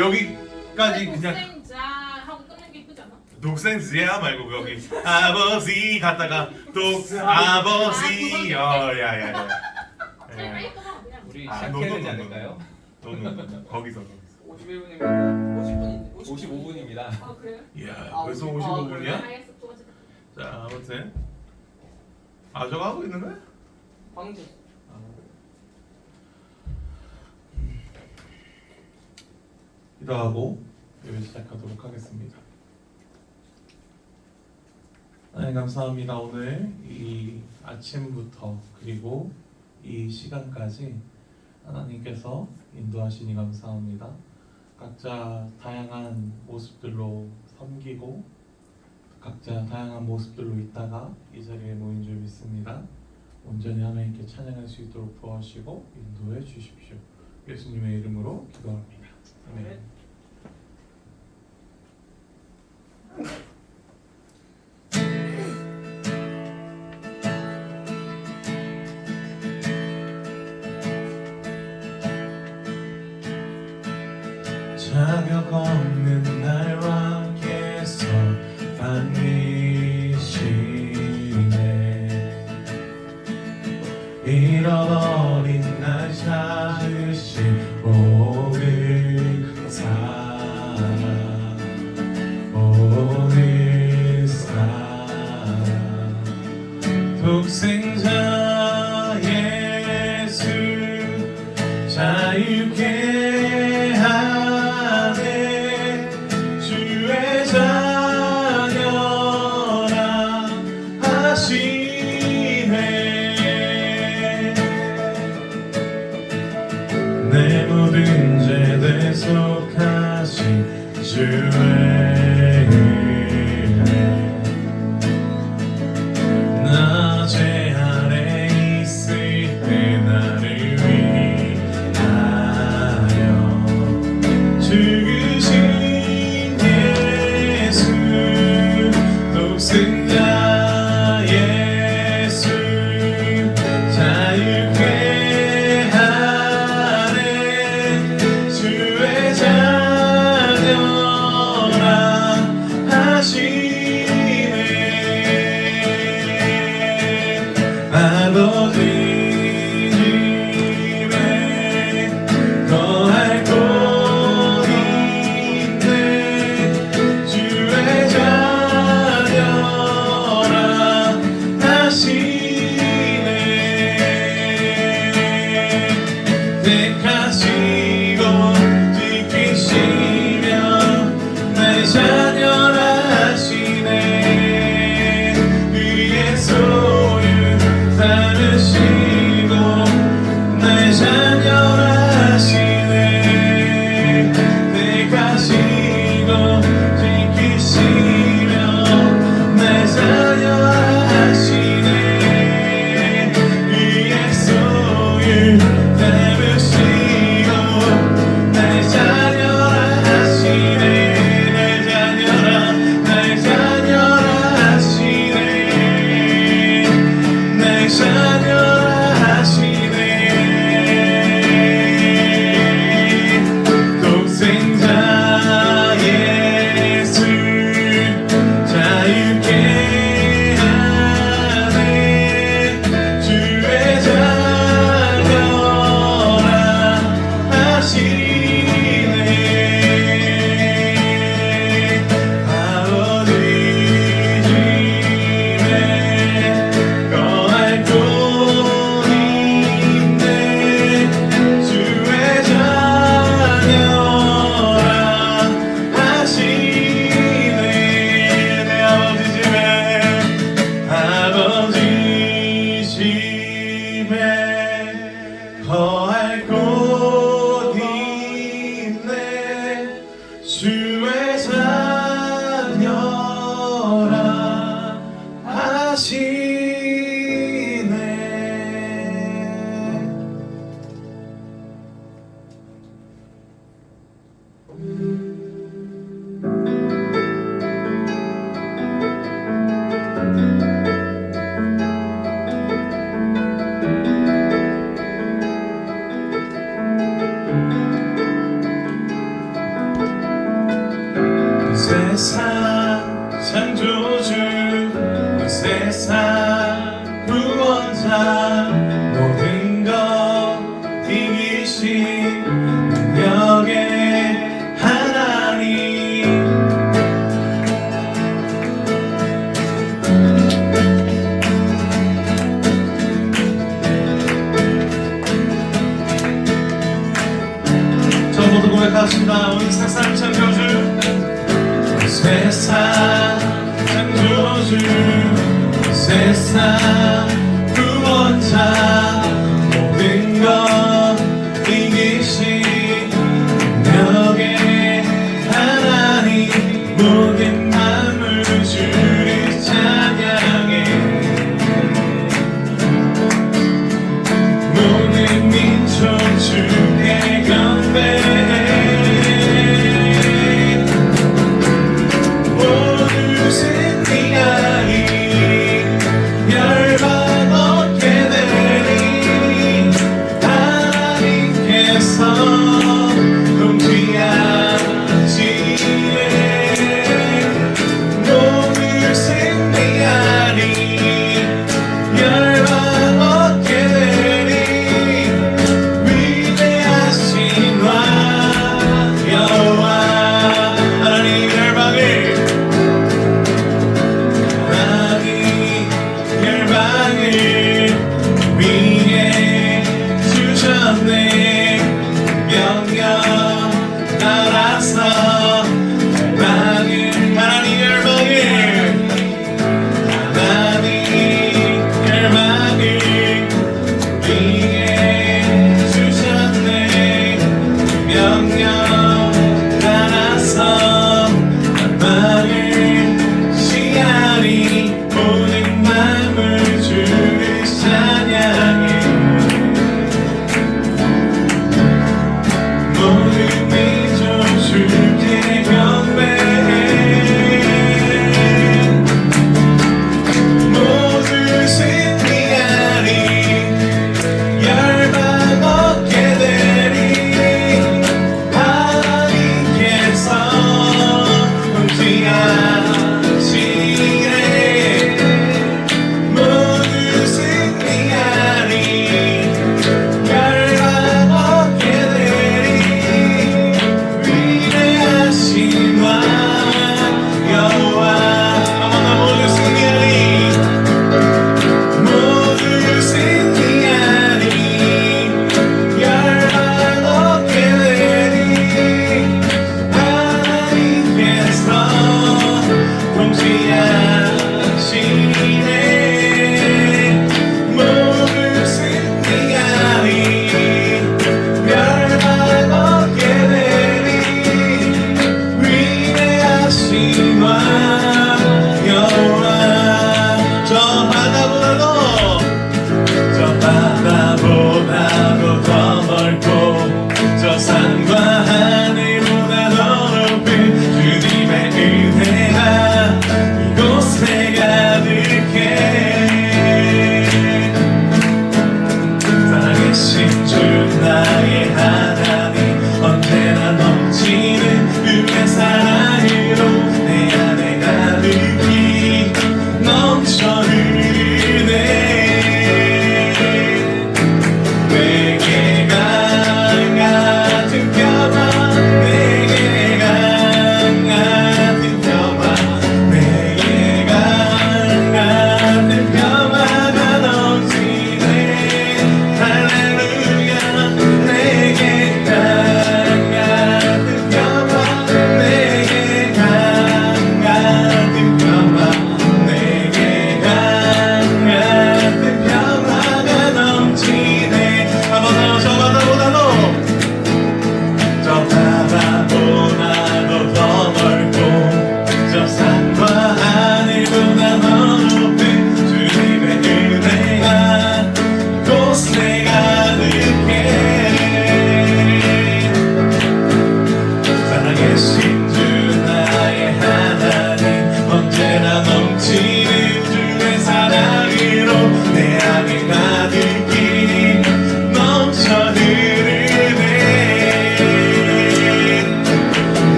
여기까지 그냥 독생자 하고 끝내기 이쁘지 않아? 독생지야 말고 여기 아버지 갔다가 아버지 야야야. 그냥 예쁘다 그냥. 우리 아, 시작해야 되지 않을까요? 너는 거기서. 51분입니다. 50분인데 55분입니다. 아 그래요? 이야 아, 벌써 아, 55분이야? 알겠어 또 어쨌든. 자 아무튼 저거 하고 있는 거야? 방제. 기도하고 예배 시작하도록 하겠습니다. 하나님 감사합니다. 오늘 이 아침부터 그리고 이 시간까지 하나님께서 인도하시니 감사합니다. 각자 다양한 모습들로 섬기고 각자 다양한 모습들로 있다가 이 자리에 모인 줄 믿습니다. 온전히 하나님께 찬양할 수 있도록 도와주시고 인도해 주십시오. 예수님의 이름으로 기도합니다. 아멘. 자격 없는 날와 함께서 반드시네 잃어버린 날 찾으신 오늘 사랑 오늘 사랑 독생자 예수 자유케 하네 주의 자녀라 하시네 내 모든 죄 대속하신 주의 은혜 나 죄 아래 있을 때 나를 위하여 죽으신 예수 독생자 예수 자유케 하네 주의 자녀라 하시네 아버지 집에 거할 곳 있네 주의 자녀라 하시네 택하시고 지키시며 내 자녀라 하시네 그의 소유 따르시고 내 자녀라 하시네 택하시고 지키시며 내 자녀라 하시네 그의 소유 따르시고 내 자녀라 하시네 내 자녀라 하시네 내 자녀라 하시네 독생자 예수 자유케 하네 주의 자녀라 하시네 아버지 집에 거할 곳 있네 주의 자녀라 하시네 내 아버지 집에 거할 곳 있네 주의 자녀라 하시네 세상 구원자 모든 것 이기신 능력의 하나님 저 모두 고백하십니다. 우리 세상 창조주 세상 창조주 세상 구원자 모든 것 이기신 능력의 하나님 모든 마음을 주를 찬양해 모든 민족 주께 경배해 모두 승리하리 열방 얻게 되리 하나님께서 통치하시네 모두 승리하리 열방 얻게 되리 위대하신 왕 여호와 하나님 열방을 열방을 위해 주셨네 명령 따라서 열방을 하나님 열방을 위해 주셨네 명령 따라서 열방을 시하리 모든 마음을 주를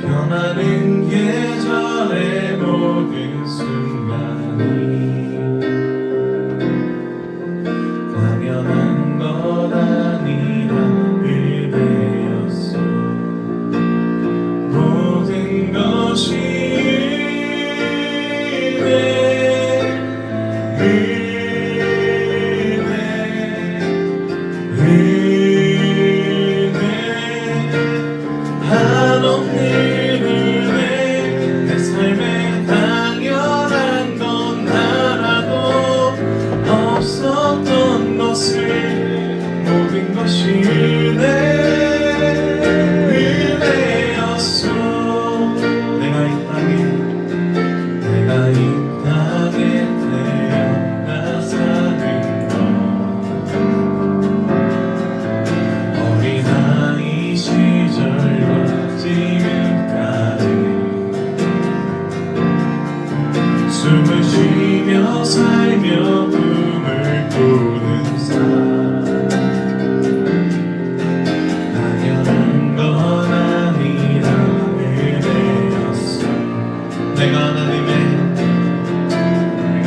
변하는 계절의 모든 순간이 당연한 것 아니라 은혜였어. 모든 것이 은혜 한없는 은혜. 내 삶에 당연한 건 하나도 없었던 것을 모든 것이 은혜였어. 내가 이 땅에 태어나 사는 것 어린아이 시절과 지금까지 숨을 쉬며 살며 꿈을 꾸는 삶 당연한 건 아니라 은혜였어. 내가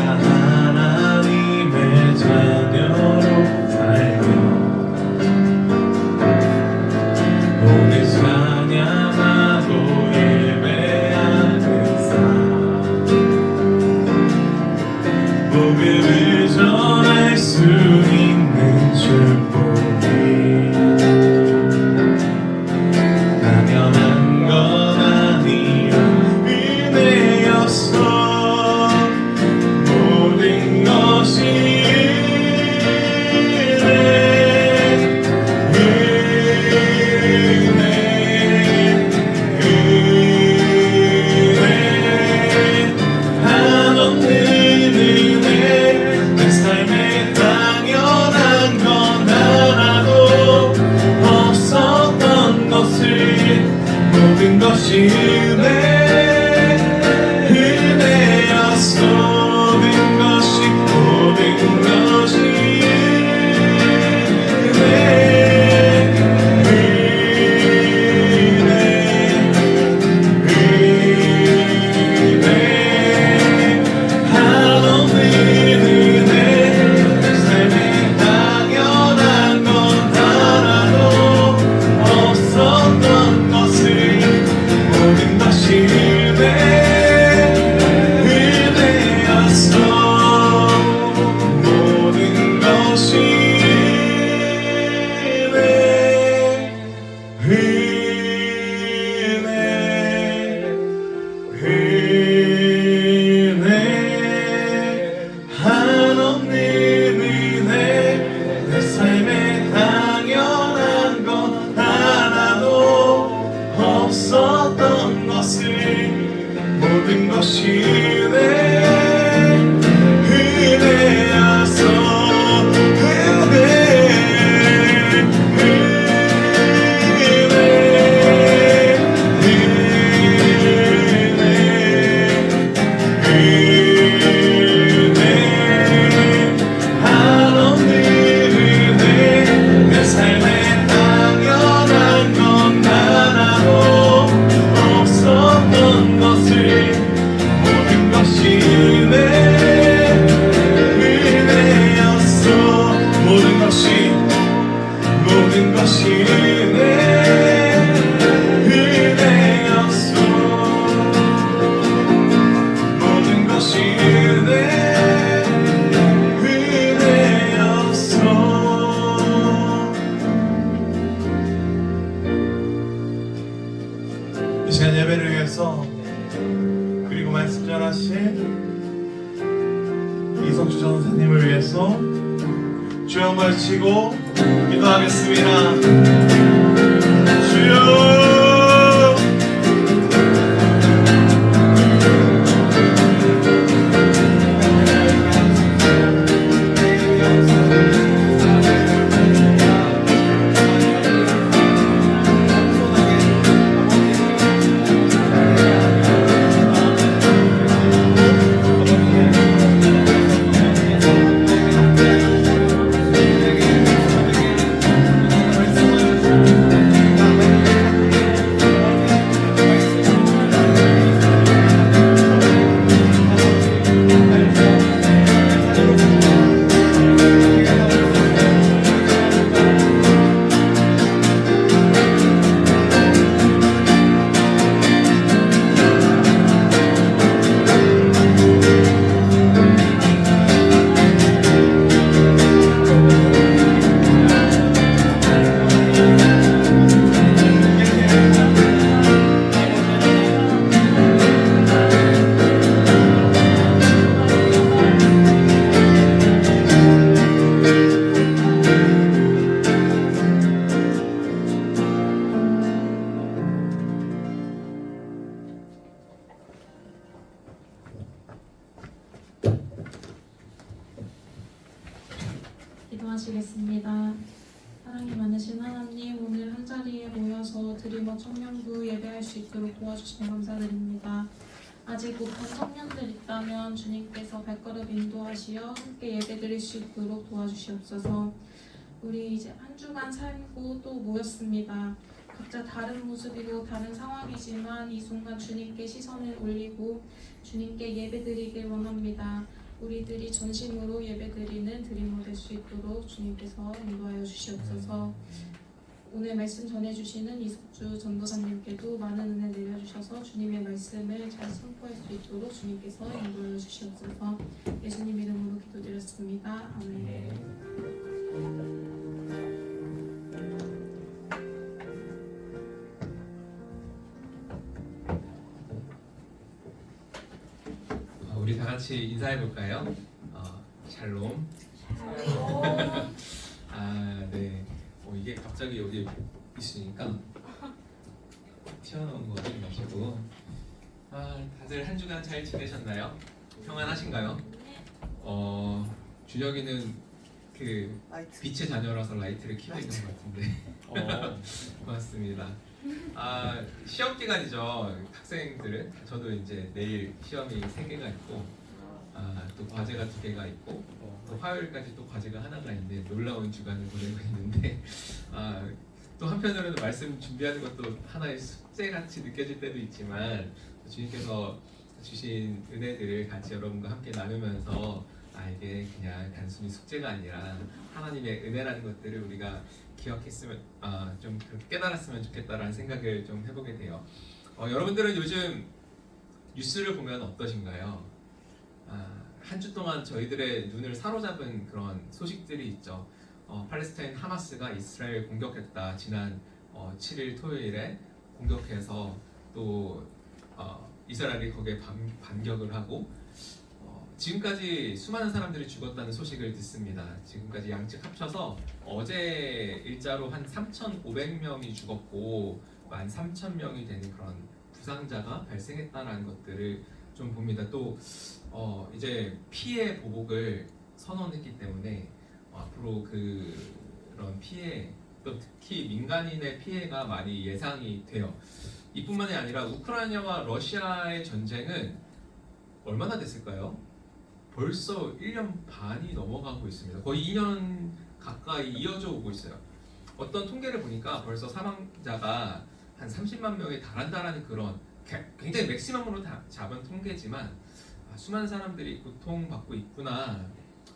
하나님의 자녀로 살며 오늘 찬양하고 예배하는 삶 복음을 전할 수 있는 축복이 당연한 건 아니라 은혜였어. 모든 것이 한없는 은혜. 내 삶에 당연한 건 하나도 없었던 것을 모든 것이 은혜였어. 모든 것이 모든 것이 은혜였어. 모든 것이 은혜였어. 모든 것이 은혜였어. 이 시간 예배를 위해서 그리고 말씀 전하신 이성주 전사님을 위해서 주여 한번 치고 기도하겠습니다. 주여 기도하시겠습니다. 사랑이 많으신 하나님, 오늘 한자리에 모여서 드리머 청년부 예배할 수 있도록 도와주시면 감사드립니다. 아직 못한 청년들 있다면 주님께서 발걸음 인도하시어 함께 예배드릴 수 있도록 도와주시옵소서. 우리 이제 한 주간 살고 또 모였습니다. 각자 다른 모습이고 다른 상황이지만 이 순간 주님께 시선을 올리고 주님께 예배드리길 원합니다. 우리들이 전심으로 예배드리는 드리머 될 수 있도록 주님께서 인도하여 주시옵소서. 오늘 말씀 전해주시는 이석주 전도사님께도 많은 은혜 내려주셔서 주님의 말씀을 잘 선포할 수 있도록 주님께서 인도하여 주시옵소서. 예수님 이름으로 기도드렸습니다. 아멘. 우리 다 같이 인사해 볼까요? 샬롬. 네. 이게 갑자기 여기 있으니까 튀어나온 거 가지고. 다들 한 주간 잘 지내셨나요? 평안하신가요? 준혁이는 그 빛의 자녀라서 라이트를 켜고 있는 것 같은데. 고맙습니다. 시험 기간이죠. 학생들은 저도 이제 내일 시험이 3개가 있고 또 과제가 2개가 있고 또 화요일까지 또 과제가 하나가 있는데 놀라운 주간을 보내고 있는데 또 한편으로는 말씀 준비하는 것도 하나의 숙제같이 느껴질 때도 있지만 주님께서 주신 은혜들을 같이 여러분과 함께 나누면서 이게 그냥 단순히 숙제가 아니라 하나님의 은혜라는 것들을 우리가 기억했으면 좀 깨달았으면 좋겠다라는 생각을 좀 해보게 돼요. 여러분들은 요즘 뉴스를 보면 어떠신가요? 한 주 동안 저희들의 눈을 사로잡은 그런 소식들이 있죠. 팔레스타인 하마스가 이스라엘 공격했다. 지난 7일 토요일에 공격해서 또 이스라엘이 거기에 반격을 하고 지금까지 수많은 사람들이 죽었다는 소식을 듣습니다. 지금까지 양측 합쳐서 어제 일자로 한 3,500명이 죽었고 13,000명이 되는 그런 부상자가 발생했다는 것들을 좀 봅니다. 또 이제 피해 보복을 선언했기 때문에 앞으로 그런 피해, 또 특히 민간인의 피해가 많이 예상이 돼요. 이뿐만이 아니라 우크라이나와 러시아의 전쟁은 얼마나 됐을까요? 벌써 1년 반이 넘어가고 있습니다. 거의 2년 가까이 이어져 오고 있어요. 어떤 통계를 보니까 벌써 사망자가 한 30만 명에 달한다라는 그런 굉장히 맥시멈으로 잡은 통계지만 수많은 사람들이 고통받고 있구나,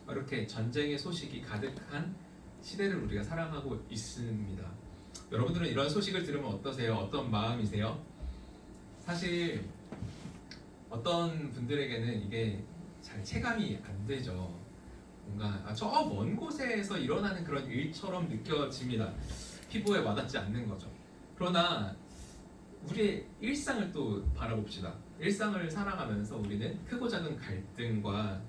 이렇게 전쟁의 소식이 가득한 시대를 우리가 살아가고 있습니다. 여러분들은 이런 소식을 들으면 어떠세요? 어떤 마음이세요? 사실 어떤 분들에게는 이게 잘 체감이 안 되죠. 뭔가 저 먼 곳에서 일어나는 그런 일처럼 느껴집니다. 피부에 와닿지 않는 거죠. 그러나 우리의 일상을 또 바라봅시다. 일상을 살아가면서 우리는 크고 작은 갈등과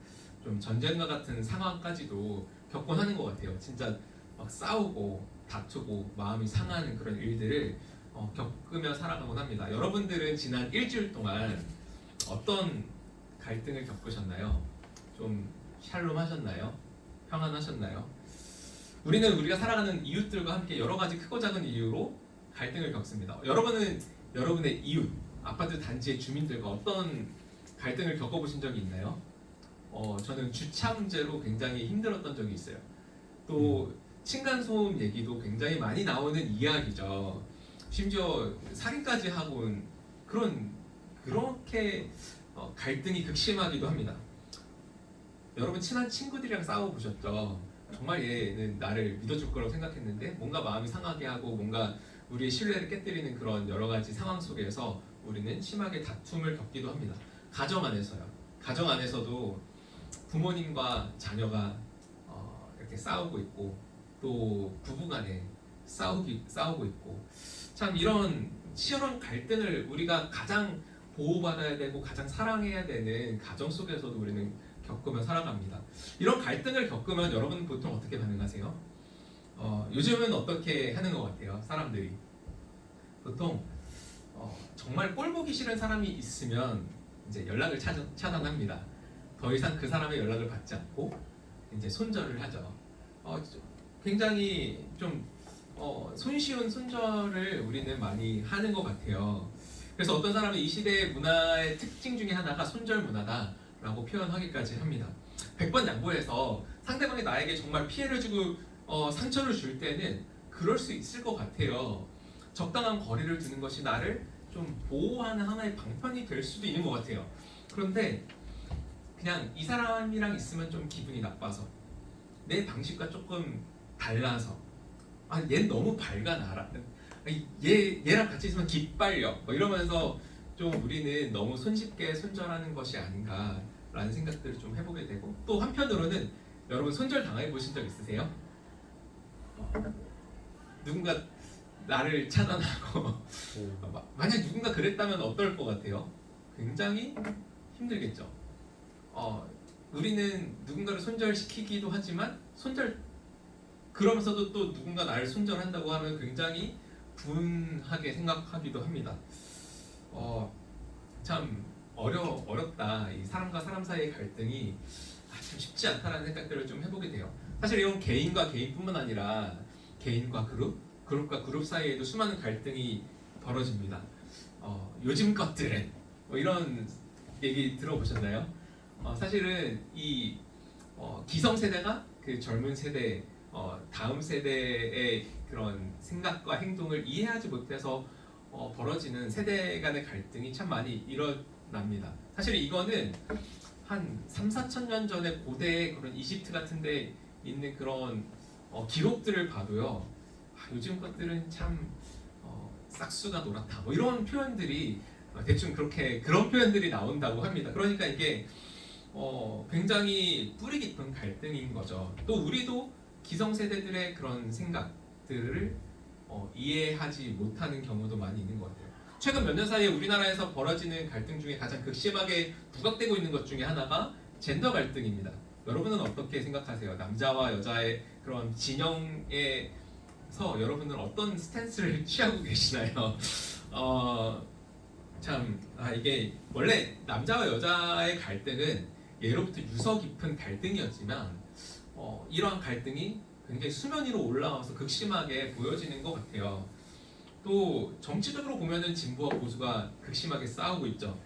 좀 전쟁과 같은 상황까지도 겪곤 하는 것 같아요. 진짜 막 싸우고 다투고 마음이 상하는 그런 일들을 겪으며 살아가곤 합니다. 여러분들은 지난 일주일 동안 어떤 갈등을 겪으셨나요? 좀 샬롬하셨나요? 평안하셨나요? 우리는 우리가 살아가는 이웃들과 함께 여러 가지 크고 작은 이유로 갈등을 겪습니다. 여러분은 여러분의 이웃, 아파트 단지의 주민들과 어떤 갈등을 겪어보신 적이 있나요? 저는 주차 문제로 굉장히 힘들었던 적이 있어요. 또 층간소음 얘기도 굉장히 많이 나오는 이야기죠. 심지어 살인까지 하고 온 그렇게 갈등이 극심하기도 합니다. 여러분 친한 친구들이랑 싸워보셨죠? 정말 얘는 나를 믿어줄 거라고 생각했는데 뭔가 마음이 상하게 하고 뭔가 우리의 신뢰를 깨뜨리는 그런 여러 가지 상황 속에서 우리는 심하게 다툼을 겪기도 합니다. 가정 안에서요. 가정 안에서도 부모님과 자녀가 이렇게 싸우고 있고 또 부부간에 싸우고 있고 참 이런 치열한 갈등을 우리가 가장 보호받아야 되고 가장 사랑해야 되는 가정 속에서도 우리는 겪으며 살아갑니다. 이런 갈등을 겪으면 여러분 보통 어떻게 반응하세요? 요즘은 어떻게 하는 것 같아요? 사람들이 보통 정말 꼴 보기 싫은 사람이 있으면 이제 연락을 차단합니다. 더 이상 그 사람의 연락을 받지 않고 이제 손절을 하죠. 굉장히 좀 손쉬운 손절을 우리는 많이 하는 것 같아요. 그래서 어떤 사람은 이 시대의 문화의 특징 중에 하나가 손절 문화다라고 표현하기까지 합니다. 100번 양보해서 상대방이 나에게 정말 피해를 주고 상처를 줄 때는 그럴 수 있을 것 같아요. 적당한 거리를 두는 것이 나를 좀 보호하는 하나의 방편이 될 수도 있는 것 같아요. 그런데 그냥 이 사람이랑 있으면 좀 기분이 나빠서 내 방식과 조금 달라서 얘는 너무 밝아 나라는 얘랑 같이 있으면 기빨려 뭐 이러면서 좀 우리는 너무 손쉽게 손절하는 것이 아닌가라는 생각들을 좀 해보게 되고, 또 한편으로는 여러분 손절 당해 보신 적 있으세요? 누군가 나를 차단하고 만약 누군가 그랬다면 어떨 것 같아요? 굉장히 힘들겠죠. 우리는 누군가를 손절시키기도 하지만 그러면서도 또 누군가 나를 손절한다고 하면 굉장히 분하게 생각하기도 합니다. 참 어렵다. 이 사람과 사람 사이의 갈등이 참 쉽지 않다라는 생각들을 좀 해보게 돼요. 사실 이건 개인과 개인뿐만 아니라 개인과 그룹과 그룹 사이에도 수많은 갈등이 벌어집니다. 요즘 것들은 이런 얘기 들어보셨나요? 사실은 이 기성세대가 그 젊은 세대 다음 세대의 그런 생각과 행동을 이해하지 못해서 벌어지는 세대 간의 갈등이 참 많이 일어납니다. 사실 이거는 한 3,4천 년 전에 고대의 그런 이집트 같은 데 있는 그런 기록들을 봐도요, 요즘 것들은 참 싹수가 노랗다 뭐 이런 표현들이 대충 그런 표현들이 나온다고 합니다. 그러니까 이게 굉장히 뿌리 깊은 갈등인 거죠. 또 우리도 기성세대들의 그런 생각들을 이해하지 못하는 경우도 많이 있는 것 같아요. 최근 몇 년 사이에 우리나라에서 벌어지는 갈등 중에 가장 극심하게 부각되고 있는 것 중에 하나가 젠더 갈등입니다. 여러분은 어떻게 생각하세요? 남자와 여자의 그런 진영에서 여러분은 어떤 스탠스를 취하고 계시나요? 이게 원래 남자와 여자의 갈등은 예로부터 유서 깊은 갈등이었지만 이러한 갈등이 굉장히 수면 위로 올라와서 극심하게 보여지는 것 같아요. 또 정치적으로 보면은 진보와 보수가 극심하게 싸우고 있죠.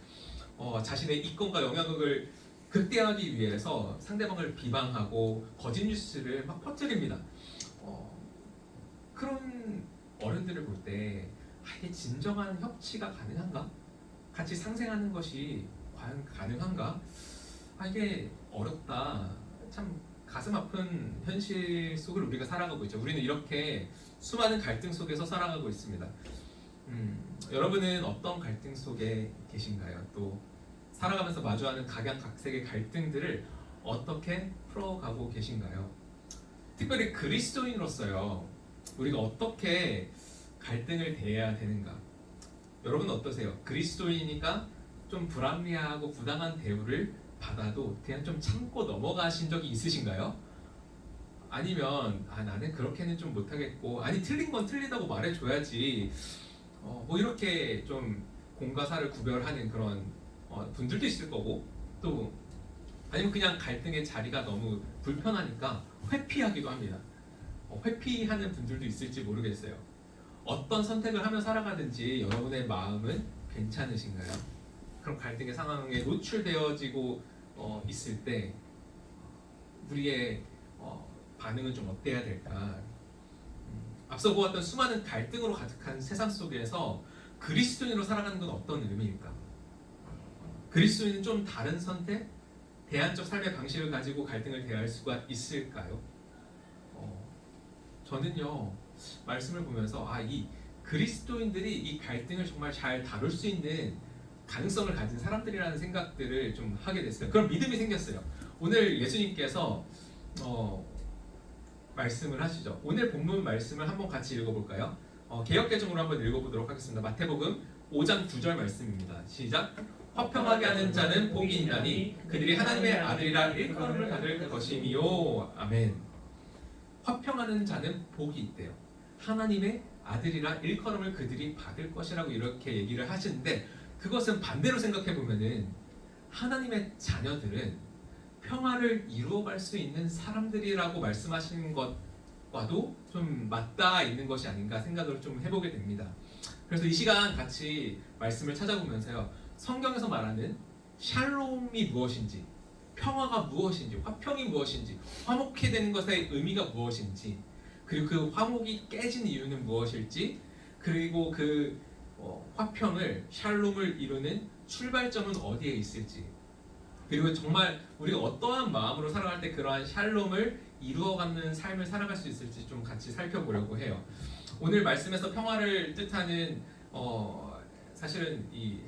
자신의 이권과 영향력을 극대화하기 위해서 상대방을 비방하고 거짓 뉴스를 막 퍼뜨립니다. 그런 어른들을 볼 때 이게 진정한 협치가 가능한가? 같이 상생하는 것이 과연 가능한가? 이게 어렵다. 참 가슴 아픈 현실 속을 우리가 살아가고 있죠. 우리는 이렇게 수많은 갈등 속에서 살아가고 있습니다. 여러분은 어떤 갈등 속에 계신가요? 또 살아가면서 마주하는 각양각색의 갈등들을 어떻게 풀어가고 계신가요? 특별히 그리스도인으로서요, 우리가 어떻게 갈등을 대해야 되는가? 여러분 어떠세요? 그리스도인이니까 좀 불합리하고 부당한 대우를 받아도 그냥 좀 참고 넘어가신 적이 있으신가요? 아니면 나는 그렇게는 좀 못하겠고, 아니 틀린 건 틀리다고 말해줘야지 뭐 이렇게 좀 공과 사를 구별하는 그런 분들도 있을 거고, 또 아니면 그냥 갈등의 자리가 너무 불편하니까 회피하기도 합니다. 회피하는 분들도 있을지 모르겠어요. 어떤 선택을 하며 살아가든지 여러분의 마음은 괜찮으신가요? 그런 갈등의 상황에 노출되어지고 있을 때 우리의 반응은 좀 어때야 될까? 앞서 보았던 수많은 갈등으로 가득한 세상 속에서 그리스도인으로 살아가는 건 어떤 의미일까? 그리스도인은 좀 다른 선택, 대안적 삶의 방식을 가지고 갈등을 대할 수가 있을까요? 저는요, 말씀을 보면서 이 그리스도인들이 이 갈등을 정말 잘 다룰 수 있는 가능성을 가진 사람들이라는 생각들을 좀 하게 됐어요. 그런 믿음이 생겼어요. 오늘 예수님께서 말씀을 하시죠. 오늘 본문 말씀을 한번 같이 읽어볼까요? 개역개정으로 한번 읽어보도록 하겠습니다. 마태복음 5장 9절 말씀입니다. 시작. 화평하게 하는 자는 복이 있나니 그들이 하나님의 아들이라 일컬음을 받을 것이니요. 아멘. 화평하는 자는 복이 있대요. 하나님의 아들이라 일컬음을 그들이 받을 것이라고 이렇게 얘기를 하시는데, 그것은 반대로 생각해 보면은 하나님의 자녀들은 평화를 이루어갈 수 있는 사람들이라고 말씀하시는 것과도 좀 맞닿아 있는 것이 아닌가 생각을 좀 해보게 됩니다. 그래서 이 시간 같이 말씀을 찾아보면서요, 성경에서 말하는 샬롬이 무엇인지, 평화가 무엇인지, 화평이 무엇인지, 화목해 되는 것의 의미가 무엇인지, 그리고 그 화목이 깨진 이유는 무엇일지, 그리고 그 화평을, 샬롬을 이루는 출발점은 어디에 있을지, 그리고 정말 우리가 어떠한 마음으로 살아갈 때 그러한 샬롬을 이루어가는 삶을 살아갈 수 있을지 좀 같이 살펴보려고 해요. 오늘 말씀에서 평화를 뜻하는 사실은 이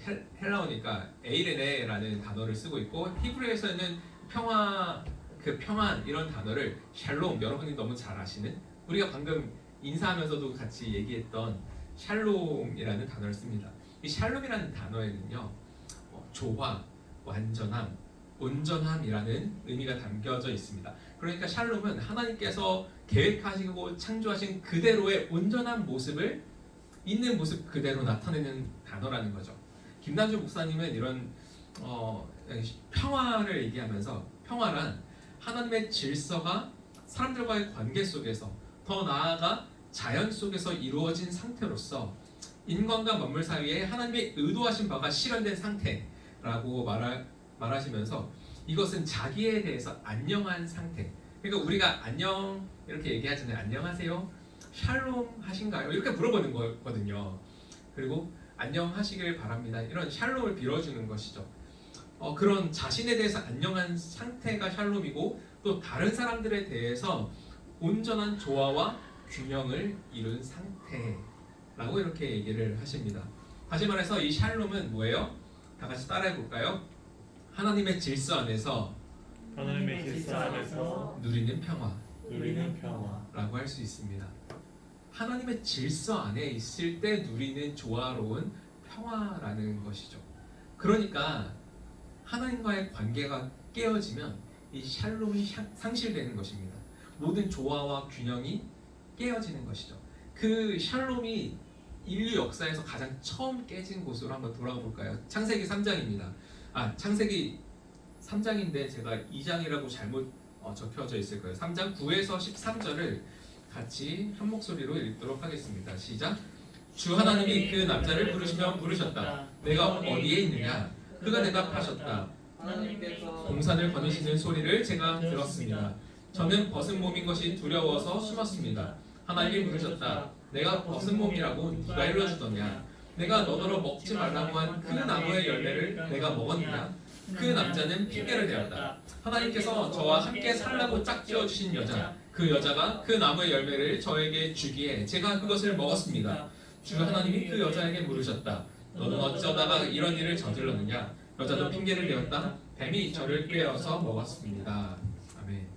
헬라어니까 에이레네라는 단어를 쓰고 있고, 히브리어에서는 평화, 그 평안 이런 단어를 샬롬, 여러분이 너무 잘 아시는, 우리가 방금 인사하면서도 같이 얘기했던 샬롬이라는 단어를 씁니다. 이 샬롬이라는 단어에는요, 조화, 완전함, 온전함이라는 의미가 담겨져 있습니다. 그러니까 샬롬은 하나님께서 계획하시고 창조하신 그대로의 온전한 모습을 있는 모습 그대로 나타내는 단어라는 거죠. 김남주 목사님은 이런 평화를 얘기하면서, 평화란 하나님의 질서가 사람들과의 관계 속에서, 더 나아가 자연 속에서 이루어진 상태로서 인간과 만물 사이에 하나님의 의도하신 바가 실현된 상태라고 말하시면서, 이것은 자기에 대해서 안녕한 상태. 그러니까 우리가 안녕 이렇게 얘기하잖아요. 안녕하세요, 샬롬 하신가요? 이렇게 물어보는 거거든요. 그리고 안녕하시길 바랍니다, 이런 샬롬을 빌어주는 것이죠. 그런 자신에 대해서 안녕한 상태가 샬롬이고, 또 다른 사람들에 대해서 온전한 조화와 균형을 이룬 상태라고 이렇게 얘기를 하십니다. 다시 말해서 이 샬롬은 뭐예요? 다 같이 따라해 볼까요? 하나님의 질서 안에서 하나님의 질서 안에서 누리는 평화 누리는 평화. 라고 할 수 있습니다. 하나님의 질서 안에 있을 때 누리는 조화로운 평화라는 것이죠. 그러니까 하나님과의 관계가 깨어지면 이 샬롬이 상실되는 것입니다. 모든 조화와 균형이 깨어지는 것이죠. 그 샬롬이 인류 역사에서 가장 처음 깨진 곳으로 한번 돌아가 볼까요? 창세기 3장입니다. 창세기 3장인데 제가 2장이라고 잘못 적혀져 있을 거예요. 3장 9에서 13절을 같이 한 목소리로 읽도록 하겠습니다. 시작. 주 하나님이 그 남자를 부르시며 부르셨다. 내가 어디에 있느냐? 그가 대답하셨다. 하나님께서 동산을 거니시는 소리를 제가 들었습니다. 저는 벗은 몸인 것이 두려워서 숨었습니다. 하나님이 부르셨다. 내가 벗은 몸이라고 누가 일러주더냐? 내가 너더러 먹지 말라고 한 그 나무의 열매를 내가 먹었느냐? 그 남자는 핑계를 대었다. 하나님께서 저와 함께 살라고 짝지어 주신 여자, 그 여자가 그 나무의 열매를 저에게 주기에 제가 그것을 먹었습니다. 주 하나님이 그 여자에게 물으셨다. 너는 어쩌다가 이런 일을 저질렀느냐? 여자도 핑계를 대었다. 뱀이 저를 꿰어서 먹었습니다. 아멘.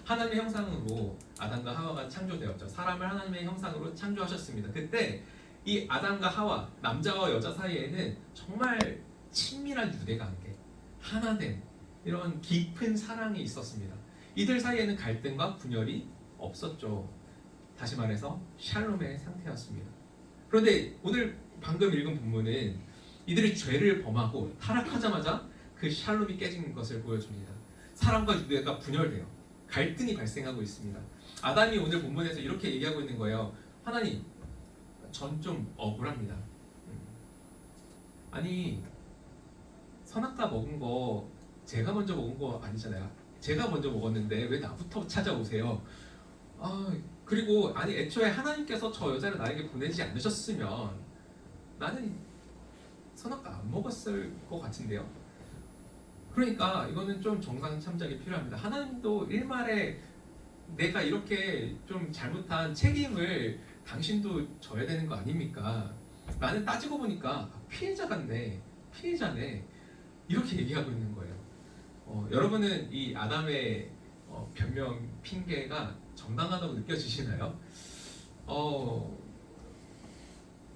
하나님의 형상으로 아담과 하와가 창조되었죠. 사람을 하나님의 형상으로 창조하셨습니다. 그때 이 아담과 하와, 남자와 여자 사이에는 정말 친밀한 유대관계, 하나됨, 이런 깊은 사랑이 있었습니다. 이들 사이에는 갈등과 분열이 없었죠. 다시 말해서 샬롬의 상태였습니다. 그런데 오늘 방금 읽은 본문은 이들이 죄를 범하고 타락하자마자 그 샬롬이 깨진 것을 보여줍니다. 사람과 유대가 분열돼요. 갈등이 발생하고 있습니다. 아담이 오늘 본문에서 이렇게 얘기하고 있는 거예요. 하나님, 전 좀 억울합니다. 아니, 선악과 먹은 거 제가 먼저 먹은 거 아니잖아요. 제가 먼저 먹었는데 왜 나부터 찾아오세요? 그리고 아니 애초에 하나님께서 저 여자를 나에게 보내지 않으셨으면 나는 선악과 안 먹었을 것 같은데요. 그러니까 이거는 좀 정상 참작이 필요합니다. 하나님도 일말에 내가 이렇게 좀 잘못한 책임을 당신도 져야 되는 거 아닙니까? 나는 따지고 보니까 피해자 같네, 피해자네, 이렇게 얘기하고 있는 거예요. 여러분은 이 아담의 변명 핑계가 정당하다고 느껴지시나요?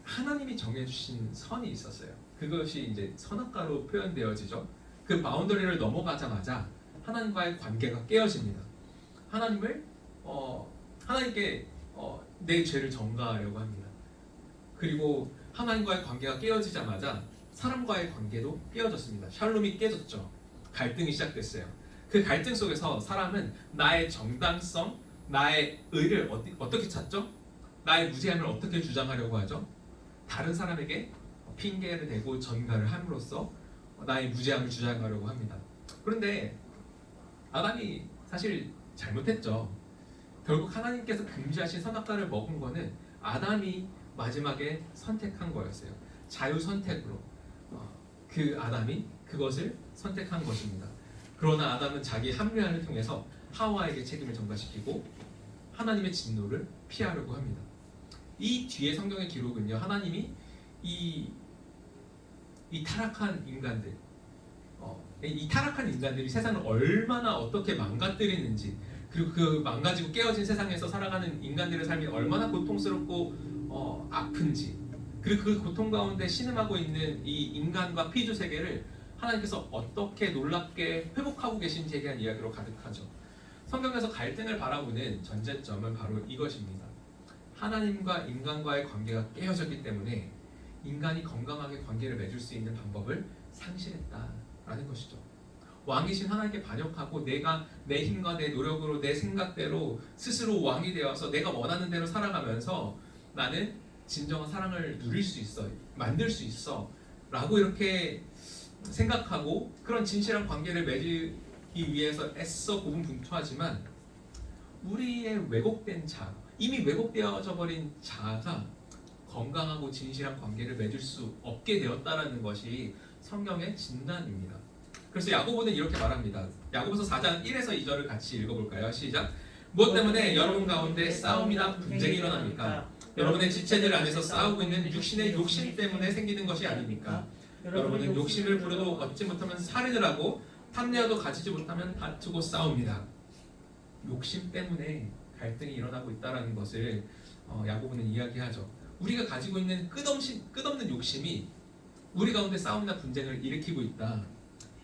하나님이 정해주신 선이 있었어요. 그것이 이제 선악과로 표현되어지죠. 그 바운더리를 넘어가자마자 하나님과의 관계가 깨어집니다. 하나님께 내 죄를 전가하려고 합니다. 그리고 하나님과의 관계가 깨어지자마자 사람과의 관계도 깨어졌습니다. 샬롬이 깨졌죠. 갈등이 시작됐어요. 그 갈등 속에서 사람은 나의 정당성, 나의 의를 어떻게 찾죠? 나의 무죄함을 어떻게 주장하려고 하죠? 다른 사람에게 핑계를 대고 전가를 함으로써 나의 무죄함을 주장하려고 합니다. 그런데 아담이 사실 잘못했죠. 결국 하나님께서 금지하신 선악과를 먹은 거는 아담이 마지막에 선택한 거였어요. 자유 선택으로 그 아담이 그것을 선택한 것입니다. 그러나 아담은 자기 합리화를 통해서 하와에게 책임을 전가시키고 하나님의 진노를 피하려고 합니다. 이 뒤에 성경의 기록은요, 하나님이 이 타락한 인간들, 이 타락한 인간들이 세상을 얼마나 어떻게 망가뜨리는지, 그리고 그 망가지고 깨어진 세상에서 살아가는 인간들의 삶이 얼마나 고통스럽고 아픈지, 그리고 그 고통 가운데 신음하고 있는 이 인간과 피조 세계를 하나님께서 어떻게 놀랍게 회복하고 계신지에 대한 이야기로 가득하죠. 성경에서 갈등을 바라보는 전제점은 바로 이것입니다. 하나님과 인간과의 관계가 깨어졌기 때문에 인간이 건강하게 관계를 맺을 수 있는 방법을 상실했다라는 것이죠. 왕이신 하나님께 반역하고 내가 내 힘과 내 노력으로 내 생각대로 스스로 왕이 되어서 내가 원하는 대로 살아가면서 나는 진정한 사랑을 누릴 수 있어, 만들 수 있어 라고 이렇게 생각하고 그런 진실한 관계를 맺기 위해서 애써 고군분투하지만 우리의 왜곡된 자아, 이미 왜곡되어져 버린 자아가 건강하고 진실한 관계를 맺을 수 없게 되었다라는 것이 성경의 진단입니다. 그래서 야고보는 이렇게 말합니다. 야고보서 4장 1에서 2절을 같이 읽어볼까요? 시작. 무엇 때문에 여러분 가운데 싸움이나 분쟁이 일어납니까? 여러분의 지체들 안에서 싸우고 있는 육신의 욕심 때문에 생기는 것이 아닙니까? 여러분은 욕심을 부려도 얻지 못하면 살인을 하고 탐내어도 가지지 못하면 다투고 싸웁니다. 욕심 때문에 갈등이 일어나고 있다는 것을 야고보는 이야기하죠. 우리가 가지고 있는 끝없는 욕심이 우리 가운데 싸움이나 분쟁을 일으키고 있다.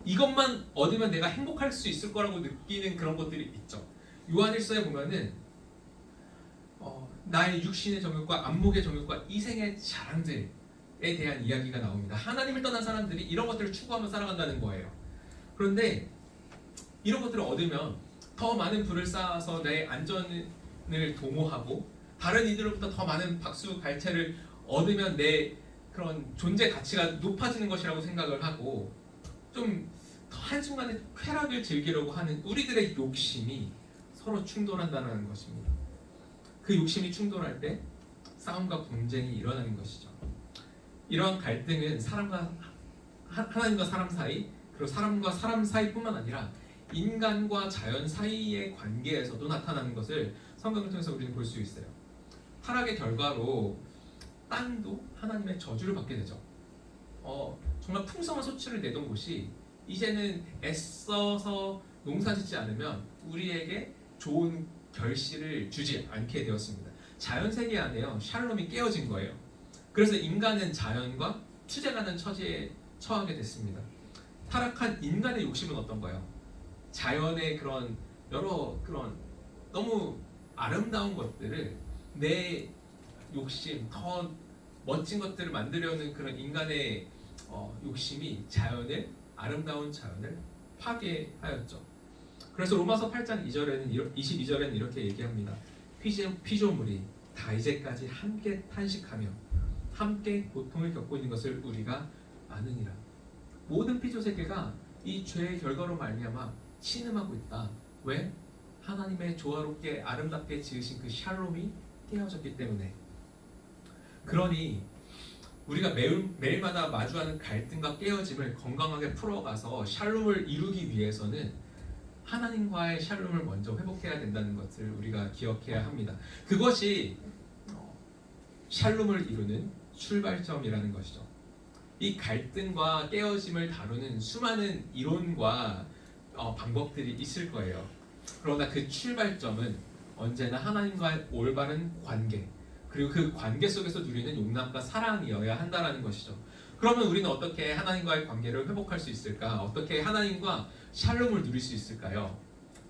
이것만 얻으면 내가 행복할 수 있을 거라고 느끼는 그런 것들이 있죠. 요한일서에 보면은 나의 육신의 정욕과 안목의 정욕과 이생의 자랑들에 대한 이야기가 나옵니다. 하나님을 떠난 사람들이 이런 것들을 추구하며 살아간다는 거예요. 그런데 이런 것들을 얻으면 더 많은 부를 쌓아서 내 안전을 도모하고 다른 이들로부터 더 많은 박수 갈채를 얻으면 내 그런 존재 가치가 높아지는 것이라고 생각을 하고 좀 더 한순간에 쾌락을 즐기려고 하는 우리들의 욕심이 서로 충돌한다는 것입니다. 그 욕심이 충돌할 때 싸움과 분쟁이 일어나는 것이죠. 이러한 갈등은 하나님과 사람 사이, 그리고 사람과 사람 사이뿐만 아니라 인간과 자연 사이의 관계에서도 나타나는 것을 성경을 통해서 우리는 볼 수 있어요. 타락의 결과로 땅도 하나님의 저주를 받게 되죠. 정말 풍성한 소출을 내던 곳이 이제는 애써서 농사짓지 않으면 우리에게 좋은 결실을 주지 않게 되었습니다. 자연 세계 안에요, 샬롬이 깨어진 거예요. 그래서 인간은 자연과 투쟁하는 처지에 처하게 됐습니다. 타락한 인간의 욕심은 어떤가요? 자연의 그런 여러 그런 너무 아름다운 것들을 내 욕심, 더 멋진 것들을 만들려는 그런 인간의 욕심이 아름다운 자연을 파괴하였죠. 그래서 로마서 8장 22절에는 이렇게 얘기합니다. 피조물이 다 이제까지 함께 탄식하며 함께 고통을 겪고 있는 것을 우리가 아느니라. 모든 피조 세계가 이 죄의 결과로 말미암아 신음하고 있다. 왜? 하나님의 조화롭게 아름답게 지으신 그 샬롬이 깨어졌기 때문에. 그러니 우리가 매일마다 마주하는 갈등과 깨어짐을 건강하게 풀어가서 샬롬을 이루기 위해서는 하나님과의 샬롬을 먼저 회복해야 된다는 것을 우리가 기억해야 합니다. 그것이 샬롬을 이루는 출발점이라는 것이죠. 이 갈등과 깨어짐을 다루는 수많은 이론과 방법들이 있을 거예요. 그러나 그 출발점은 언제나 하나님과의 올바른 관계, 그리고 그 관계 속에서 누리는 용납과 사랑이어야 한다는 것이죠. 그러면 우리는 어떻게 하나님과의 관계를 회복할 수 있을까? 어떻게 하나님과 샬롬을 누릴 수 있을까요?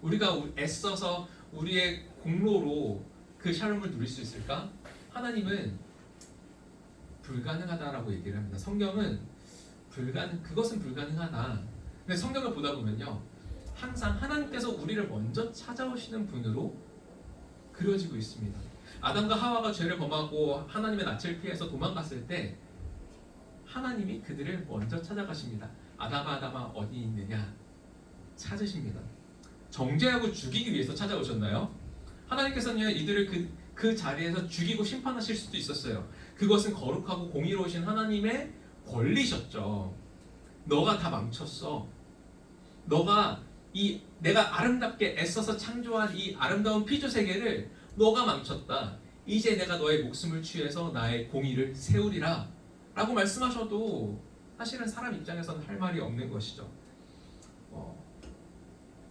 우리가 애써서 우리의 공로로 그 샬롬을 누릴 수 있을까? 하나님은 불가능하다라고 얘기를 합니다. 성경은 그것은 불가능하다. 근데 성경을 보다 보면요, 항상 하나님께서 우리를 먼저 찾아오시는 분으로 그려지고 있습니다. 아담과 하와가 죄를 범하고 하나님의 낯을 피해서 도망갔을 때 하나님이 그들을 먼저 찾아가십니다. 아담아 아담아 어디 있느냐 찾으십니다. 정죄하고 죽이기 위해서 찾아오셨나요? 하나님께서는 이들을 그 자리에서 죽이고 심판하실 수도 있었어요. 그것은 거룩하고 공의로우신 하나님의 권리셨죠. 너가 다 망쳤어. 너가 내가 아름답게 애써서 창조한 이 아름다운 피조 세계를 너가 망쳤다. 이제 내가 너의 목숨을 취해서 나의 공의를 세우리라 라고 말씀하셔도 사실은 사람 입장에서는 할 말이 없는 것이죠.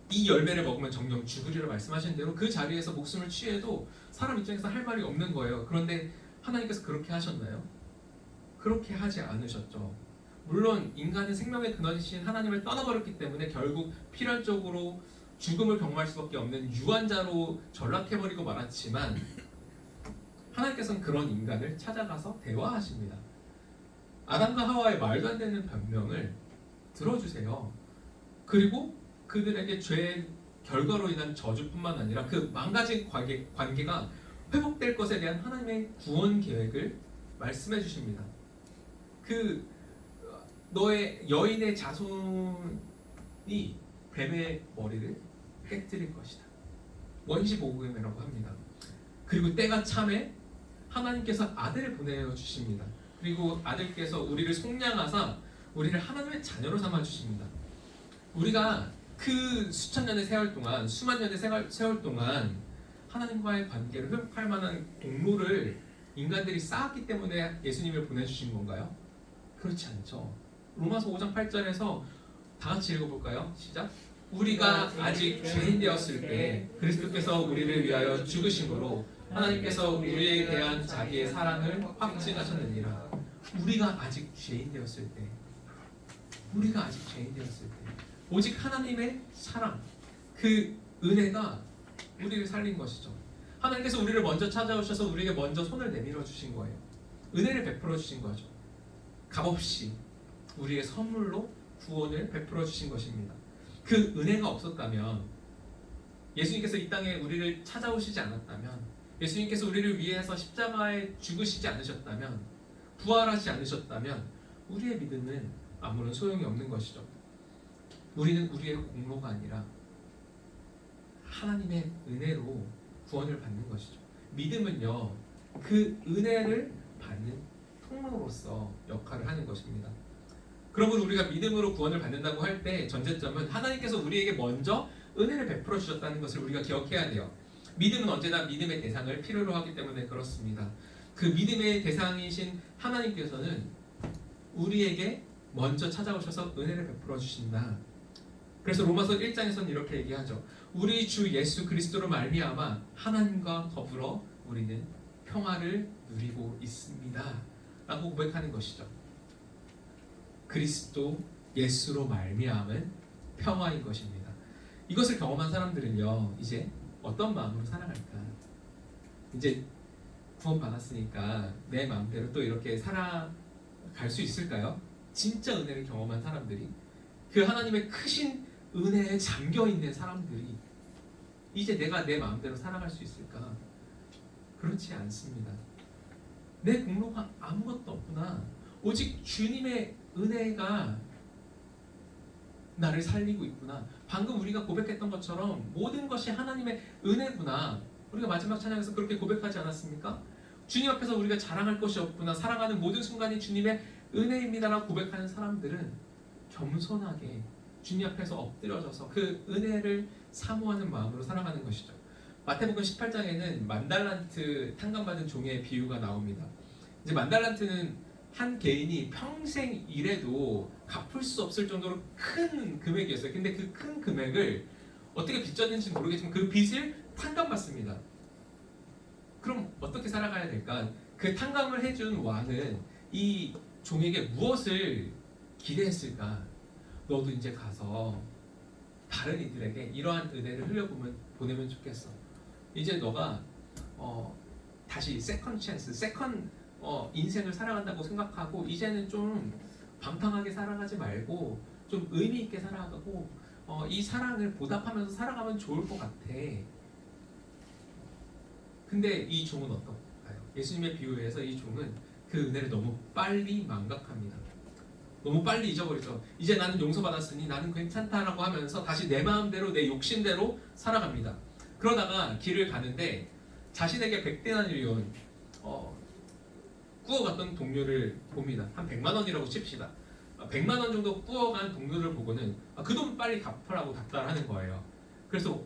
이 열매를 먹으면 정령 죽으리라 말씀하신 대로 그 자리에서 목숨을 취해도 사람 입장에서 할 말이 없는 거예요. 그런데 하나님께서 그렇게 하셨나요? 그렇게 하지 않으셨죠. 물론 인간은 생명의 근원이신 하나님을 떠나버렸기 때문에 결국 필연적으로 죽음을 경험할 수밖에 없는 유한자로 전락해버리고 말았지만 하나님께서는 그런 인간을 찾아가서 대화하십니다. 아담과 하와의 말도 안 되는 변명을 들어주세요. 그리고 그들에게 죄의 결과로 인한 저주뿐만 아니라 그 망가진 관계가 회복될 것에 대한 하나님의 구원 계획을 말씀해 주십니다. 너의 여인의 자손이 뱀의 머리를 깨뜨릴 것이다. 원시보금이라고 합니다. 그리고 때가 참에 하나님께서 아들을 보내어 주십니다. 그리고 아들께서 우리를 속량하사 우리를 하나님의 자녀로 삼아 주십니다. 우리가 그 수천 년의 세월 동안, 수만 년의 세월 동안 하나님과의 관계를 회복할 만한 공로를 인간들이 쌓았기 때문에 예수님을 보내주신 건가요? 그렇지 않죠. 로마서 5장 8절에서 다 같이 읽어볼까요? 시작. 우리가 아직 죄인 되었을 때 그리스도께서 우리를 위하여 죽으심으로 하나님께서 우리에 대한 자기의 사랑을 확증하셨느니라. 우리가 아직 죄인 되었을 때, 오직 하나님의 사랑, 그 은혜가 우리를 살린 것이죠. 하나님께서 우리를 먼저 찾아오셔서 우리에게 먼저 손을 내밀어 주신 거예요. 은혜를 베풀어 주신 거죠. 값없이 우리의 선물로 구원을 베풀어 주신 것입니다. 그 은혜가 없었다면, 예수님께서 이 땅에 우리를 찾아오시지 않았다면, 예수님께서 우리를 위해서 십자가에 죽으시지 않으셨다면, 부활하지 않으셨다면 우리의 믿음은 아무런 소용이 없는 것이죠. 우리는 우리의 공로가 아니라 하나님의 은혜로 구원을 받는 것이죠. 믿음은요, 그 은혜를 받는 통로로서 역할을 하는 것입니다. 그러므로 우리가 믿음으로 구원을 받는다고 할 때 전제점은 하나님께서 우리에게 먼저 은혜를 베풀어 주셨다는 것을 우리가 기억해야 돼요. 믿음은 언제나 믿음의 대상을 필요로 하기 때문에 그렇습니다. 그 믿음의 대상이신 하나님께서는 우리에게 먼저 찾아오셔서 은혜를 베풀어 주신다. 그래서 로마서 1장에서는 이렇게 얘기하죠. 우리 주 예수 그리스도로 말미암아 하나님과 더불어 우리는 평화를 누리고 있습니다 라고 고백하는 것이죠. 그리스도 예수로 말미암은 평화인 것입니다. 이것을 경험한 사람들은요, 이제 어떤 마음으로 살아갈까? 이제 구원 받았으니까 내 마음대로 또 이렇게 살아갈 수 있을까요? 진짜 은혜를 경험한 사람들이, 그 하나님의 크신 은혜에 잠겨있는 사람들이 이제 내가 내 마음대로 살아갈 수 있을까? 그렇지 않습니다. 내 공로가 아무것도 없구나. 오직 주님의 은혜가 나를 살리고 있구나. 방금 우리가 고백했던 것처럼 모든 것이 하나님의 은혜구나. 우리가 마지막 찬양에서 그렇게 고백하지 않았습니까? 주님 앞에서 우리가 자랑할 것이 없구나. 살아가는 모든 순간이 주님의 은혜입니다라고 고백하는 사람들은 겸손하게 주님 앞에서 엎드려져서 그 은혜를 사모하는 마음으로 살아가는 것이죠. 마태복음 18장에는 만달란트 탕감받은 종의 비유가 나옵니다. 이제 만달란트는 한 개인이 평생 일해도 갚을 수 없을 정도로 큰 금액이었어요. 근데 그 큰 금액을 어떻게 빚졌는지 모르겠지만 그 빚을 탕감받습니다. 그럼 어떻게 살아가야 될까? 그 탕감을 해준 왕은 이 종에게 무엇을 기대했을까? 너도 이제 가서 다른 이들에게 이러한 은혜를 흘려보내면 좋겠어. 이제 너가 다시 세컨 찬스, 인생을 살아간다고 생각하고 이제는 좀 방탕하게 살아가지 말고 좀 의미 있게 살아가고 이 사랑을 보답하면서 살아가면 좋을 것 같아. 근데 이 종은 어떨까요? 예수님의 비유에서 이 종은 그 은혜를 너무 빨리 망각합니다. 너무 빨리 잊어버리죠. 이제 나는 용서받았으니 나는 괜찮다라고 하면서 다시 내 마음대로 내 욕심대로 살아갑니다. 그러다가 길을 가는데 자신에게 100데나리온 꾸어갔던 동료를 봅니다. 한 100만 원이라고 칩시다. 100만 원 정도 꾸어간 동료를 보고는 그 돈 빨리 갚으라고 답답하는 거예요. 그래서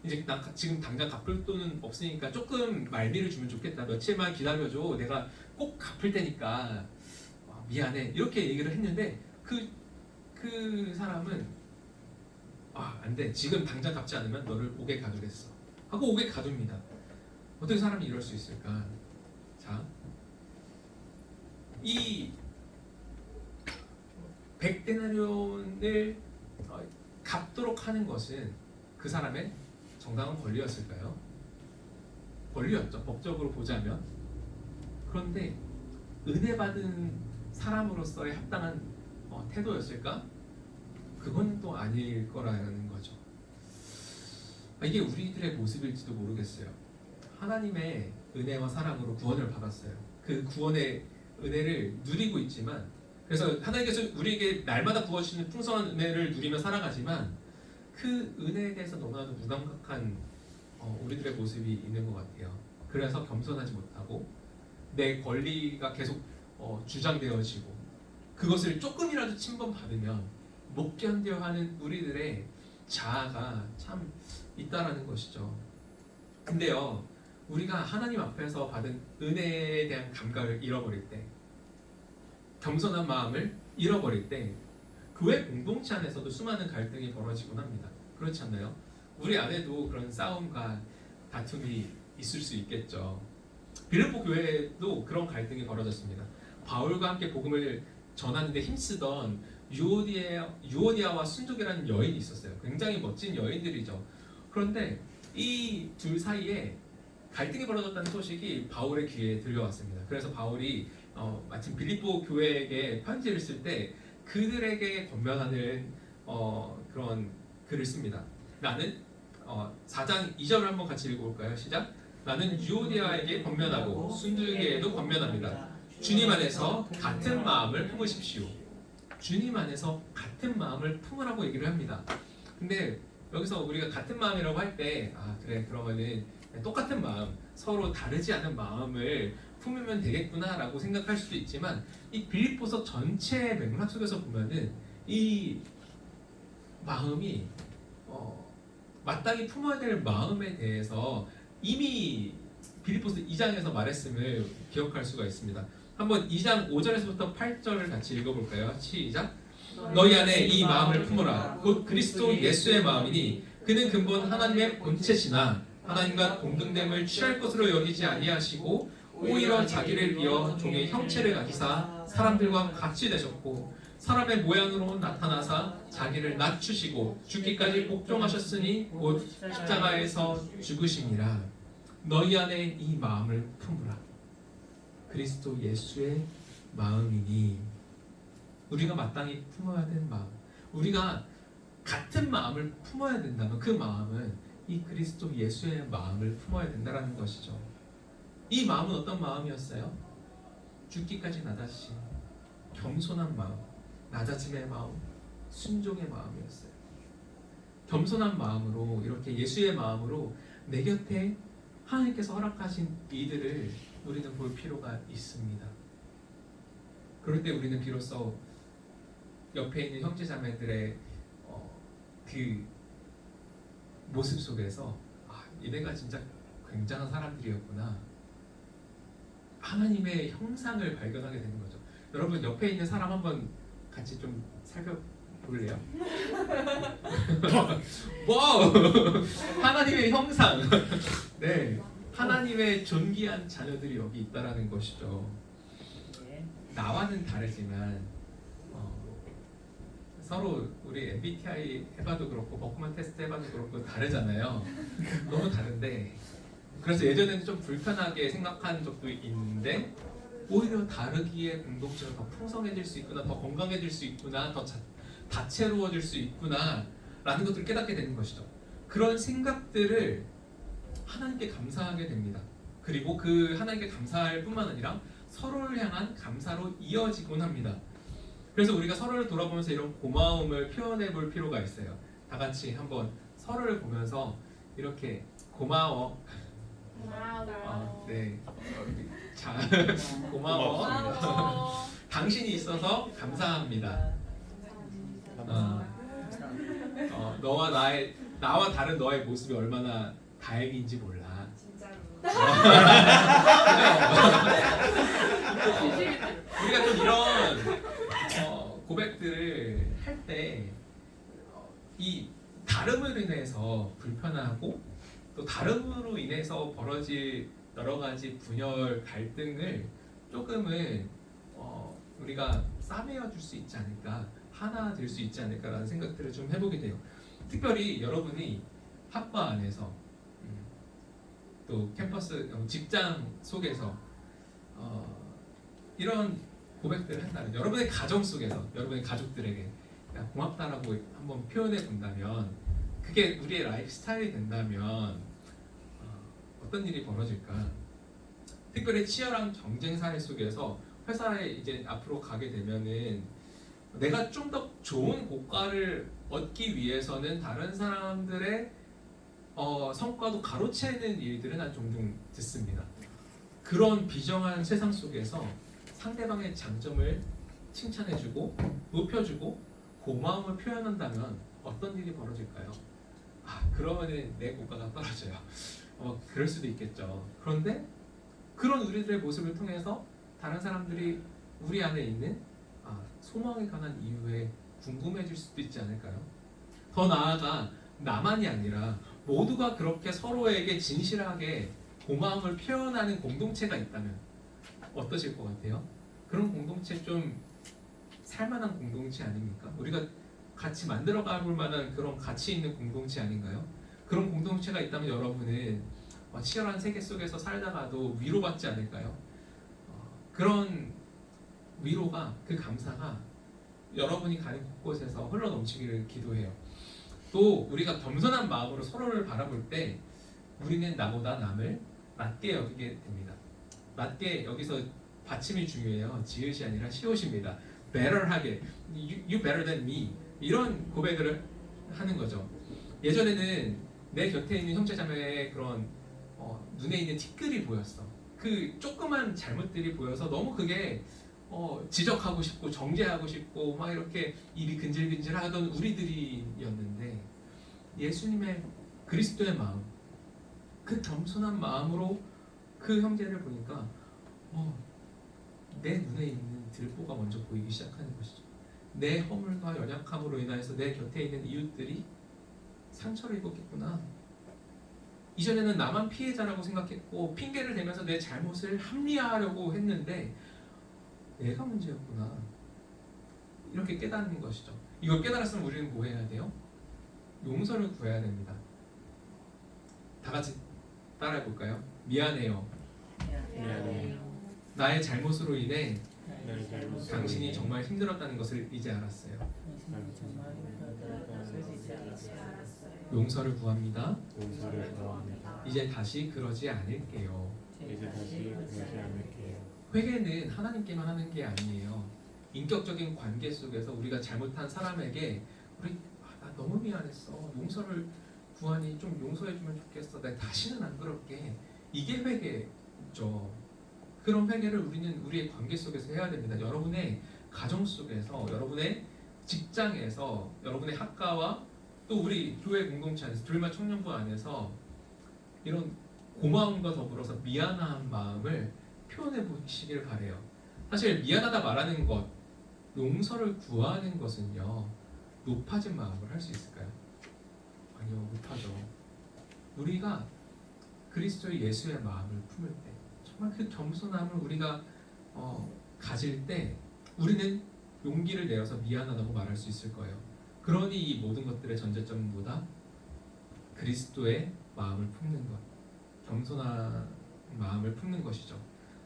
이제 나 지금 당장 갚을 돈은 없으니까 조금 말미를 주면 좋겠다. 며칠만 기다려줘. 내가 꼭 갚을 테니까 미안해. 이렇게 얘기를 했는데 그 사람은 안 돼. 지금 당장 갚지 않으면 너를 옥에 가두겠어. 하고 옥에 가둡니다. 어떻게 사람이 이럴 수 있을까? 자, 이 100데나리온을 갚도록 하는 것은 그 사람의 정당한 권리였을까요? 권리였죠. 법적으로 보자면. 그런데 은혜 받은 사람으로서의 합당한 태도였을까? 그건 또 아닐 거라는 거죠. 이게 우리들의 모습일지도 모르겠어요. 하나님의 은혜와 사랑으로 구원을 받았어요. 그 구원의 은혜를 누리고 있지만, 그래서 하나님께서 우리에게 날마다 부어주시는 풍성한 은혜를 누리며 살아가지만 그 은혜에 대해서 너무나도 무감각한 우리들의 모습이 있는 것 같아요. 그래서 겸손하지 못하고 내 권리가 계속 주장되어지고 그것을 조금이라도 침범받으면 못 견뎌하는 우리들의 자아가 참 있다라는 것이죠. 근데요, 우리가 하나님 앞에서 받은 은혜에 대한 감각을 잃어버릴 때, 겸손한 마음을 잃어버릴 때 교회 공동체 안에서도 수많은 갈등이 벌어지곤 합니다. 그렇지 않나요? 우리 안에도 그런 싸움과 다툼이 있을 수 있겠죠. 빌립보 교회에도 그런 갈등이 벌어졌습니다. 바울과 함께 복음을 전하는데 힘쓰던 유오디아와 순두계라는 여인이 있었어요. 굉장히 멋진 여인들이죠. 그런데 이 둘 사이에 갈등이 벌어졌다는 소식이 바울의 귀에 들려왔습니다. 그래서 바울이 마침 빌립보 교회에게 편지를 쓸 때 그들에게 권면하는 그런 글을 씁니다. 나는 4장 2절을 한번 같이 읽어볼까요? 시작. 나는 유오디아에게 권면하고 순두계에도 권면합니다. 주님 안에서 같은 마음을 품으십시오. 주님 안에서 같은 마음을 품으라고 얘기를 합니다. 근데 여기서 우리가 같은 마음이라고 할 때 그래 그러면은 똑같은 마음, 서로 다르지 않은 마음을 품으면 되겠구나라고 생각할 수도 있지만 이 빌립보서 전체의 맥락 속에서 보면은 이 마음이 마땅히 품어야 될 마음에 대해서 이미 빌립보서 2장에서 말했음을 기억할 수가 있습니다. 한번 2장 5절에서부터 8절을 같이 읽어볼까요? 시작. 너희 안에 이 마음을 품어라. 곧 그리스도 예수의 마음이니 그는 근본 하나님의 본체시나 하나님과 동등됨을 취할 것으로 여기지 아니하시고 오히려 자기를 비어 종의 형체를 가지사 사람들과 같이 되셨고 사람의 모양으로 나타나사 자기를 낮추시고 죽기까지 복종하셨으니 곧 십자가에서 죽으심이라. 너희 안에 이 마음을 품으라. 그리스도 예수의 마음이니. 우리가 마땅히 품어야 되는 마음, 우리가 같은 마음을 품어야 된다면 그 마음은 이 그리스도 예수의 마음을 품어야 된다는 것이죠. 이 마음은 어떤 마음이었어요? 죽기까지 낮아지신 겸손한 마음, 낮아짐의 마음, 순종의 마음이었어요. 겸손한 마음으로 이렇게 예수의 마음으로 내 곁에 하나님께서 허락하신 이들을 우리는 볼 필요가 있습니다. 그럴 때 우리는 비로소 옆에 있는 형제자매들의 그 모습 속에서 얘네가 진짜 굉장한 사람들이었구나, 하나님의 형상을 발견하게 되는 거죠. 여러분 옆에 있는 사람 한번 같이 좀 살펴볼래요? 와우! 하나님의 형상! 네, 하나님의 존귀한 자녀들이 여기 있다라는 것이죠. 나와는 다르지만 서로 우리 MBTI 해봐도 그렇고 버크만 테스트 해봐도 그렇고 다르잖아요. 너무 다른데 그래서 예전에는 좀 불편하게 생각한 적도 있는데 오히려 다르기에 공동체가 더 풍성해질 수 있구나, 더 건강해질 수 있구나, 더 다채로워질 수 있구나 라는 것들을 깨닫게 되는 것이죠. 그런 생각들을 하나님께 감사하게 됩니다. 그리고 그 하나님께 감사할 뿐만 아니라 서로를 향한 감사로 이어지곤 합니다. 그래서 우리가 서로를 돌아보면서 이런 고마움을 표현해 볼 필요가 있어요. 다 같이 한번 서로를 보면서 이렇게 고마워. 네. 자, 고마워. 당신이 있어서 감사합니다. 너와 나와 다른 너의 모습이 얼마나 다행인지 몰라. 우리가 좀 이런 고백들을 할 때 이 다름으로 인해서 불편하고 또 다름으로 인해서 벌어질 여러 가지 분열 갈등을 조금은 우리가 싸매어 줄 수 있지 않을까, 하나 될 수 있지 않을까라는 생각들을 좀 해보게 돼요. 특별히 여러분이 학과 안에서 또 캠퍼스 직장 속에서 이런 고백들을 한다면, 여러분의 가정 속에서 여러분의 가족들에게 고맙다라고 한번 표현해 본다면, 그게 우리의 라이프 스타일이 된다면 어떤 일이 벌어질까? 특별히 치열한 경쟁 사회 속에서 회사에 이제 앞으로 가게 되면은 내가 좀 더 좋은 고과를 얻기 위해서는 다른 사람들의 성과도 가로채는 일들은 난 종종 듣습니다. 그런 비정한 세상 속에서 상대방의 장점을 칭찬해주고 높여주고 고마움을 표현한다면 어떤 일이 벌어질까요? 그러면은 내 고가가 떨어져요. 그럴 수도 있겠죠. 그런데 그런 우리들의 모습을 통해서 다른 사람들이 우리 안에 있는 소망에 관한 이유에 궁금해질 수도 있지 않을까요? 더 나아가 나만이 아니라 모두가 그렇게 서로에게 진실하게 고마움을 표현하는 공동체가 있다면 어떠실 것 같아요? 그런 공동체 좀 살만한 공동체 아닙니까? 우리가 같이 만들어가 볼 만한 그런 가치 있는 공동체 아닌가요? 그런 공동체가 있다면 여러분은 치열한 세계 속에서 살다가도 위로받지 않을까요? 그런 위로가, 그 감사가 여러분이 가는 곳곳에서 흘러넘치기를 기도해요. 또 우리가 겸손한 마음으로 서로를 바라볼 때 우리는 나보다 남을 낮게 여기게 됩니다. 낮게, 여기서 받침이 중요해요. 지읒이 아니라 시옷입니다. better하게, you better than me, 이런 고백을 하는 거죠. 예전에는 내 곁에 있는 형제자매의 그런 눈에 있는 티끌이 보였어. 그 조그만 잘못들이 보여서 너무 그게 지적하고 싶고 정죄하고 싶고 막 이렇게 입이 근질근질하던 우리들이었는데, 예수님의 그리스도의 마음, 그 겸손한 마음으로 그 형제를 보니까 내 눈에 있는 들보가 먼저 보이기 시작하는 것이죠. 내 허물과 연약함으로 인하여서 내 곁에 있는 이웃들이 상처를 입었겠구나. 이전에는 나만 피해자라고 생각했고 핑계를 대면서 내 잘못을 합리화하려고 했는데 내가 문제였구나. 이렇게 깨닫는 것이죠. 이걸 깨달았으면 우리는 뭐 해야 돼요? 용서를 구해야 됩니다. 다 같이 따라해 볼까요? 미안해요. 나의 잘못으로 인해 당신이 정말 힘들었다는 것을 이제 알았어요. 용서를 구합니다. 이제 다시 그러지 않을게요. 회개는 하나님께만 하는 게 아니에요. 인격적인 관계 속에서 우리가 잘못한 사람에게 나 너무 미안했어. 용서를 구하니 좀 용서해주면 좋겠어. 내가 다시는 안 그럴게. 이게 회개죠. 그런 회개를 우리는 우리의 관계 속에서 해야 됩니다. 여러분의 가정 속에서, 여러분의 직장에서, 여러분의 학과와 또 우리 교회 공동체 안에서, 둘마 청년부 안에서 이런 고마움과 더불어서 미안한 마음을 표현해 보시길 바래요. 사실 미안하다 말하는 것, 용서를 구하는 것은요, 높아진 마음을 할 수 있을까요? 아니요, 못하죠. 우리가 그리스도의 예수의 마음을 품을 때, 정말 그 겸손함을 우리가 가질 때 우리는 용기를 내어서 미안하다고 말할 수 있을 거예요. 그러니 이 모든 것들의 전제점보다 그리스도의 마음을 품는 것, 겸손한 마음을 품는 것이죠.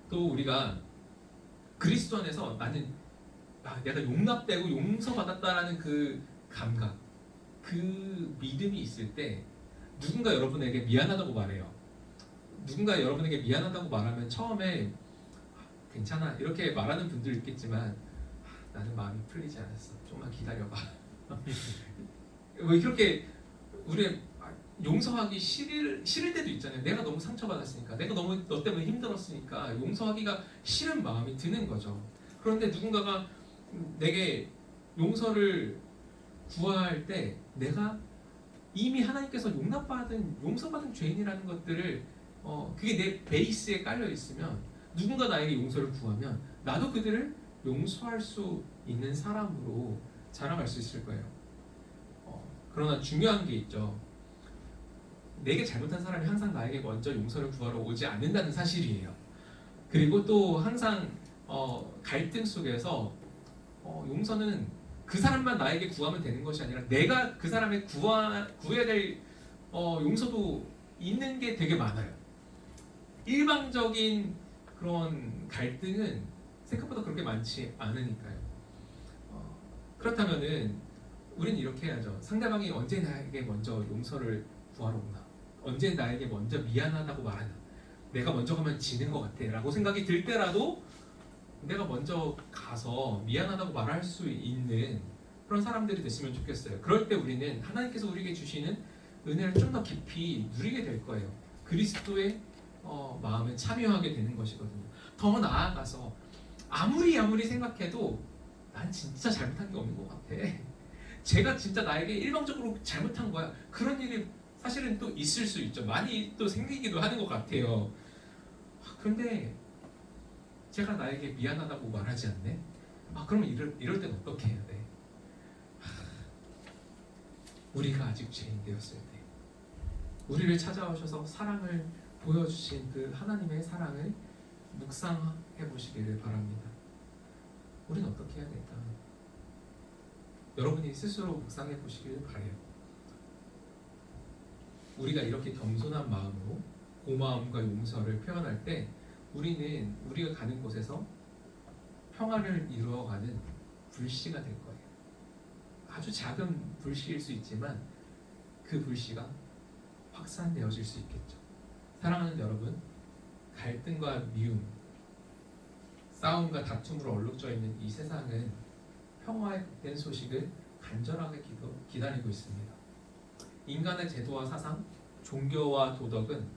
또 우리가 그리스도 안에서 나는 내가 용납되고 용서받았다라는 그 감각, 그 믿음이 있을 때 누군가 여러분에게 미안하다고 말해요. 누군가 여러분에게 미안하다고 말하면 처음에 괜찮아 이렇게 말하는 분들 있겠지만 나는 마음이 풀리지 않았어. 좀만 기다려봐. 왜 그렇게 우리 용서하기 싫을 때도 있잖아요. 내가 너무 상처받았으니까, 내가 너무 너 때문에 힘들었으니까 용서하기가 싫은 마음이 드는 거죠. 그런데 누군가가 내게 용서를 구할 때 내가 이미 하나님께서 용서받은 죄인이라는 것들을 그게 내 베이스에 깔려 있으면 누군가 나에게 용서를 구하면 나도 그들을 용서할 수 있는 사람으로 자라갈 수 있을 거예요. 그러나 중요한 게 있죠. 내게 잘못한 사람이 항상 나에게 먼저 용서를 구하러 오지 않는다는 사실이에요. 그리고 또 항상 갈등 속에서 용서는 그 사람만 나에게 구하면 되는 것이 아니라 내가 그 사람의 구해야 될 용서도 있는 게 되게 많아요. 일방적인 그런 갈등은 생각보다 그렇게 많지 않으니까요. 그렇다면은 우리는 이렇게 해야죠. 상대방이 언제 나에게 먼저 용서를 구하러 오나, 언제 나에게 먼저 미안하다고 말하나, 내가 먼저 가면 지는 것 같아 라고 생각이 들 때라도 내가 먼저 가서 미안하다고 말할 수 있는 그런 사람들이 됐으면 좋겠어요. 그럴 때 우리는 하나님께서 우리에게 주시는 은혜를 좀 더 깊이 누리게 될 거예요. 그리스도의 마음에 참여하게 되는 것이거든요. 더 나아가서 아무리 생각해도 난 진짜 잘못한 게 없는 것 같아. 제가 진짜 나에게 일방적으로 잘못한 거야. 그런 일이 사실은 또 있을 수 있죠. 많이 또 생기기도 하는 것 같아요. 그런데 제가 나에게 미안하다고 말하지 않네? 그러면 이럴 땐 어떻게 해야 돼? 우리가 아직 죄인 되었을 때 우리를 찾아오셔서 사랑을 보여주신 그 하나님의 사랑을 묵상해 보시기를 바랍니다. 우리는 어떻게 해야 될까? 여러분이 스스로 묵상해 보시기를 바라요. 우리가 이렇게 겸손한 마음으로 고마움과 용서를 표현할 때 우리는 우리가 가는 곳에서 평화를 이루어가는 불씨가 될 거예요. 아주 작은 불씨일 수 있지만 그 불씨가 확산되어질 수 있겠죠. 사랑하는 여러분, 갈등과 미움, 싸움과 다툼으로 얼룩져 있는 이 세상은 평화의 복된 소식을 간절하게 기다리고 있습니다. 인간의 제도와 사상, 종교와 도덕은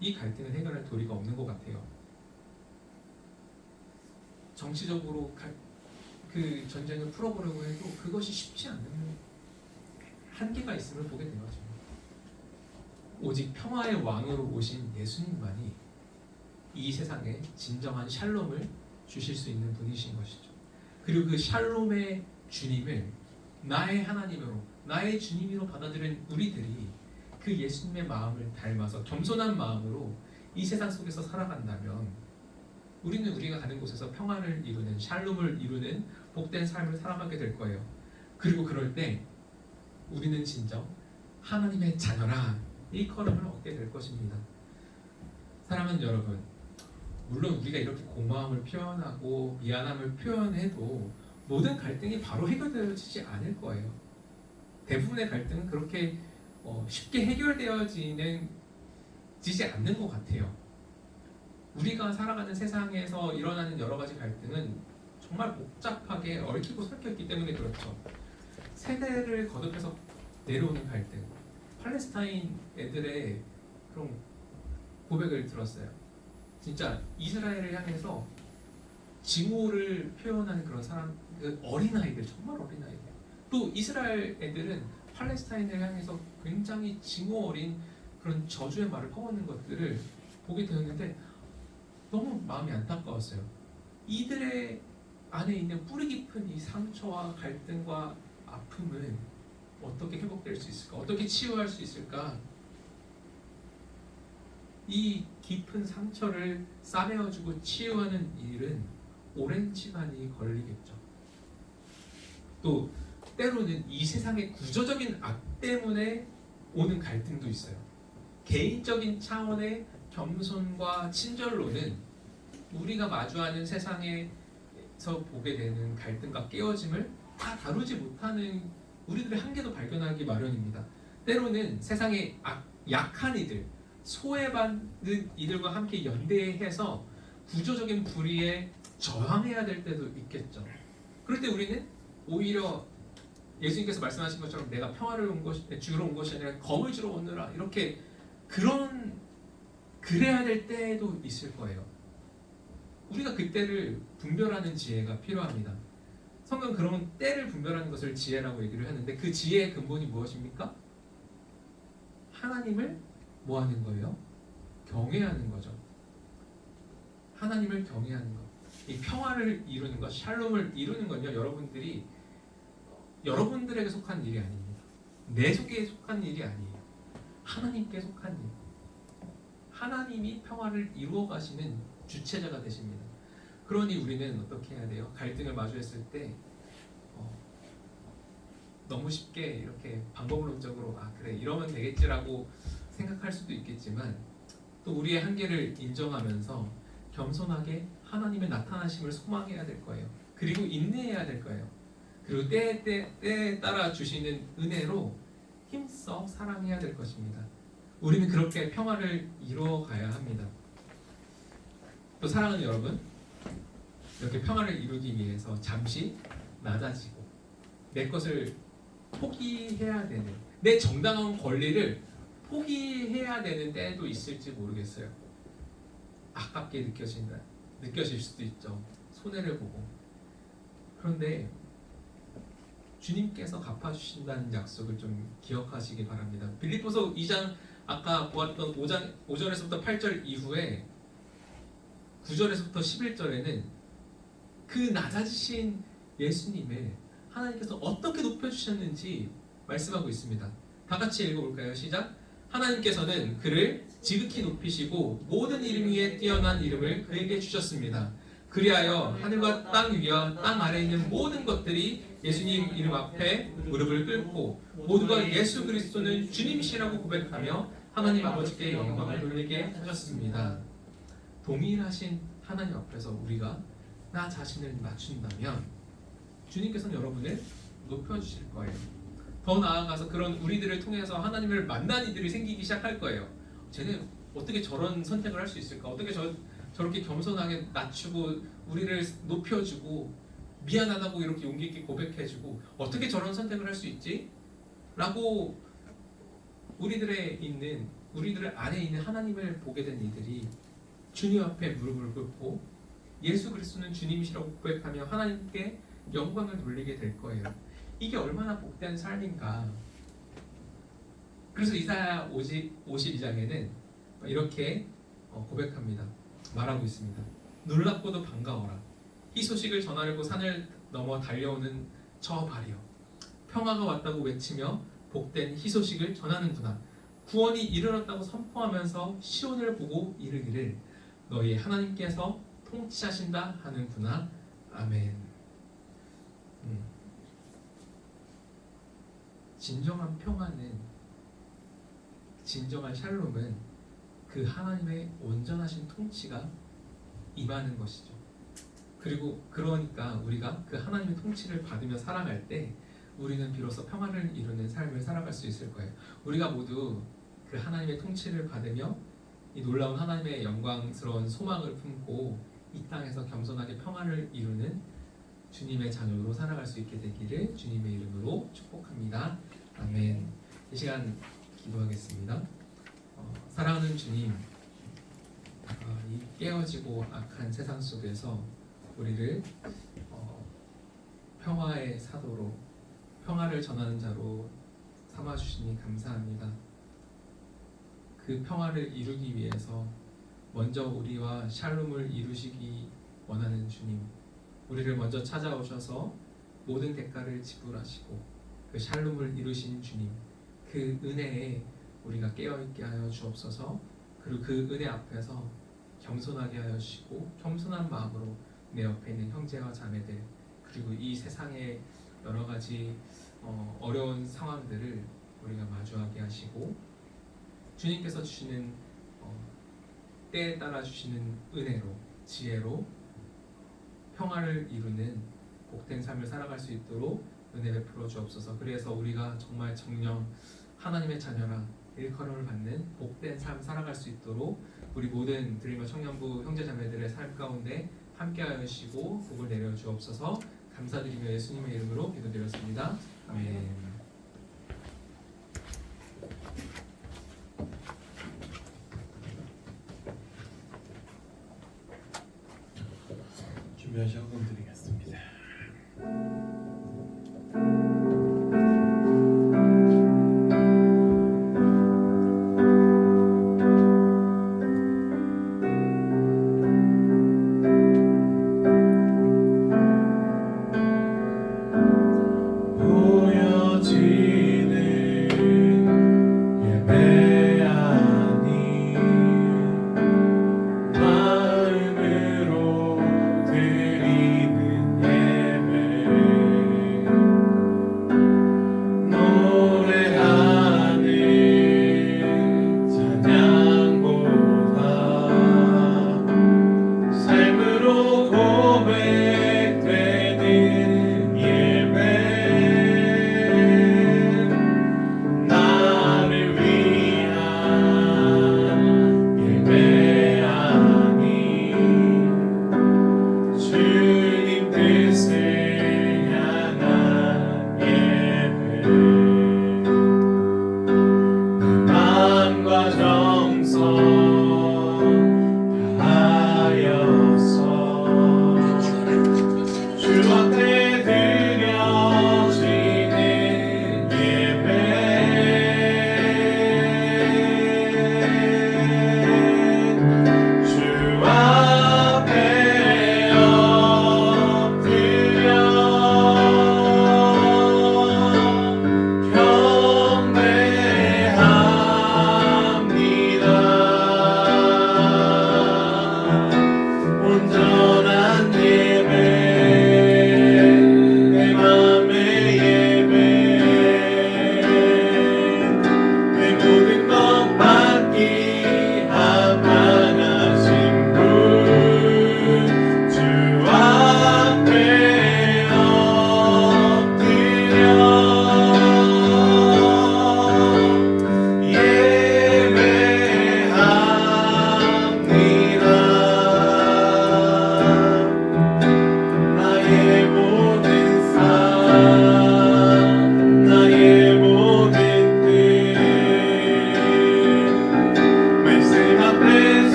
이 갈등을 해결할 도리가 없는 것 같아요. 정치적으로 그 전쟁을 풀어보려고 해도 그것이 쉽지 않은 한계가 있음을 보게 되죠. 오직 평화의 왕으로 오신 예수님만이 이 세상에 진정한 샬롬을 주실 수 있는 분이신 것이죠. 그리고 그 샬롬의 주님을 나의 하나님으로, 나의 주님으로 받아들인 우리들이 그 예수님의 마음을 닮아서 겸손한 마음으로 이 세상 속에서 살아간다면 우리는 우리가 가는 곳에서 평안을 이루는, 샬롬을 이루는 복된 삶을 살아가게 될 거예요. 그리고 그럴 때 우리는 진정 하나님의 자녀라 이 걸음을 얻게 될 것입니다. 사랑하는 여러분, 물론 우리가 이렇게 고마움을 표현하고 미안함을 표현해도 모든 갈등이 바로 해결되어지지 않을 거예요. 대부분의 갈등은 그렇게 쉽게 해결되어지지 않는 것 같아요. 우리가 살아가는 세상에서 일어나는 여러 가지 갈등은 정말 복잡하게 얽히고 설켜있기 때문에 그렇죠. 세대를 거듭해서 내려오는 갈등, 팔레스타인 애들의 그런 고백을 들었어요. 진짜 이스라엘을 향해서 증오를 표현하는 그런 사람, 그 어린아이들, 정말 어린아이들. 또 이스라엘 애들은 팔레스타인을 향해서 굉장히 증오 어린 그런 저주의 말을 퍼붓는 것들을 보게 되었는데 너무 마음이 안타까웠어요. 이들의 안에 있는 뿌리 깊은 이 상처와 갈등과 아픔은 어떻게 회복될 수 있을까? 어떻게 치유할 수 있을까? 이 깊은 상처를 싸매어주고 치유하는 일은 오랜 시간이 걸리겠죠. 또 때로는 이 세상의 구조적인 악 때문에 오는 갈등도 있어요. 개인적인 차원의 겸손과 친절로는 우리가 마주하는 세상에서 보게 되는 갈등과 깨어짐을 다 다루지 못하는 우리들의 한계도 발견하기 마련입니다. 때로는 세상의 약한 이들, 소외받는 이들과 함께 연대해서 구조적인 불의에 저항해야 될 때도 있겠죠. 그럴 때 우리는 오히려 예수님께서 말씀하신 것처럼 내가 평화를 주러 온 것이 아니라 검을 주러 오느라 이렇게 그래야 될 때도 있을 거예요. 우리가 그때를 분별하는 지혜가 필요합니다. 성경 그런 때를 분별하는 것을 지혜라고 얘기를 하는데 그 지혜의 근본이 무엇입니까? 하나님을 뭐 하는 거예요? 경외하는 거죠. 하나님을 경외하는 것. 이 평화를 이루는 것, 샬롬을 이루는 건요, 여러분들에게 속한 일이 아닙니다. 내 속에 속한 일이 아니에요. 하나님께 속한 일. 하나님이 평화를 이루어 가시는 주체자가 되십니다. 그러니 우리는 어떻게 해야 돼요? 갈등을 마주했을 때 너무 쉽게 이렇게 방법론적으로 그래 이러면 되겠지라고 생각할 수도 있겠지만 또 우리의 한계를 인정하면서 겸손하게 하나님의 나타나심을 소망해야 될 거예요. 그리고 인내해야 될 거예요. 그리고 때에 따라 주시는 은혜로 힘써 사랑해야 될 것입니다. 우리는 그렇게 평화를 이루어 가야 합니다. 또 사랑하는 여러분, 이렇게 평화를 이루기 위해서 잠시 낮아지고 내 것을 포기해야 되는, 내 정당한 권리를 포기해야 되는 때도 있을지 모르겠어요. 아깝게 느껴질 수도 있죠. 손해를 보고. 그런데 주님께서 갚아주신다는 약속을 좀 기억하시기 바랍니다. 빌립보서 2장 아까 보았던 5절에서부터 8절 이후에 9절에서부터 11절에는 그 낮아지신 예수님을 하나님께서 어떻게 높여주셨는지 말씀하고 있습니다. 다 같이 읽어볼까요? 시작! 하나님께서는 그를 지극히 높이시고 모든 이름 위에 뛰어난 이름을 그에게 주셨습니다. 그리하여 하늘과 땅 위와 땅 아래에 있는 모든 것들이 예수님 이름 앞에 무릎을 꿇고 모두가 예수 그리스도는 주님이시라고 고백하며 하나님 아버지께 영광을 돌리게 하셨습니다. 동일하신 하나님 앞에서 우리가 나 자신을 낮춘다면 주님께서는 여러분을 높여주실 거예요. 더 나아가서 그런 우리들을 통해서 하나님을 만난 이들이 생기기 시작할 거예요. 쟤네 어떻게 저런 선택을 할 수 있을까? 어떻게 저렇게 겸손하게 낮추고 우리를 높여주고 미안하다고 이렇게 용기 있게 고백해주고 어떻게 저런 선택을 할 수 있지? 라고 우리들 안에 있는 하나님을 보게 된 이들이 주님 앞에 무릎을 꿇고 예수 그리스도는 주님이시라고 고백하며 하나님께 영광을 돌리게 될 거예요. 이게 얼마나 복된 삶인가. 그래서 이사야 52장에는 이렇게 고백합니다. 말하고 있습니다. 놀랍고도 반가워라. 희소식을 전하려고 산을 넘어 달려오는 저 발이여. 평화가 왔다고 외치며 복된 희소식을 전하는구나. 구원이 이르렀다고 선포하면서 시온을 보고 이르기를 너희 하나님께서 통치하신다 하는구나. 아멘. 진정한 평화는, 진정한 샬롬은 그 하나님의 온전하신 통치가 임하는 것이죠. 그리고 그러니까 우리가 그 하나님의 통치를 받으며 살아갈 때 우리는 비로소 평화를 이루는 삶을 살아갈 수 있을 거예요. 우리가 모두 그 하나님의 통치를 받으며 이 놀라운 하나님의 영광스러운 소망을 품고 이 땅에서 겸손하게 평화를 이루는 주님의 자녀로 살아갈 수 있게 되기를 주님의 이름으로 축복합니다. 아멘. 이 시간 기도하겠습니다. 사랑하는 주님, 이 깨어지고 악한 세상 속에서 우리를 평화의 사도로, 평화를 전하는 자로 삼아주시니 감사합니다. 그 평화를 이루기 위해서 먼저 우리와 샬롬을 이루시기 원하는 주님, 우리를 먼저 찾아오셔서 모든 대가를 지불하시고 그 샬롬을 이루신 주님, 그 은혜에 우리가 깨어있게 하여 주옵소서. 그리고 그 은혜 앞에서 겸손하게 하여 주시고 겸손한 마음으로 내 옆에 있는 형제와 자매들, 그리고 이 세상의 여러 가지 어려운 상황들을 우리가 마주하게 하시고 주님께서 주시는 때에 따라 주시는 은혜로, 지혜로 평화를 이루는 복된 삶을 살아갈 수 있도록 은혜 베풀어 주옵소서. 그래서 우리가 정말 정령 하나님의 자녀라 일컬음을 받는 복된 삶 살아갈 수 있도록 우리 모든 드리머 청년부 형제자매들의 삶 가운데 함께하여 주시고 복을 내려 주옵소서. 감사드리며 예수님의 이름으로 기도드렸습니다. 아멘. 준비하시 헌금 드리겠습니다.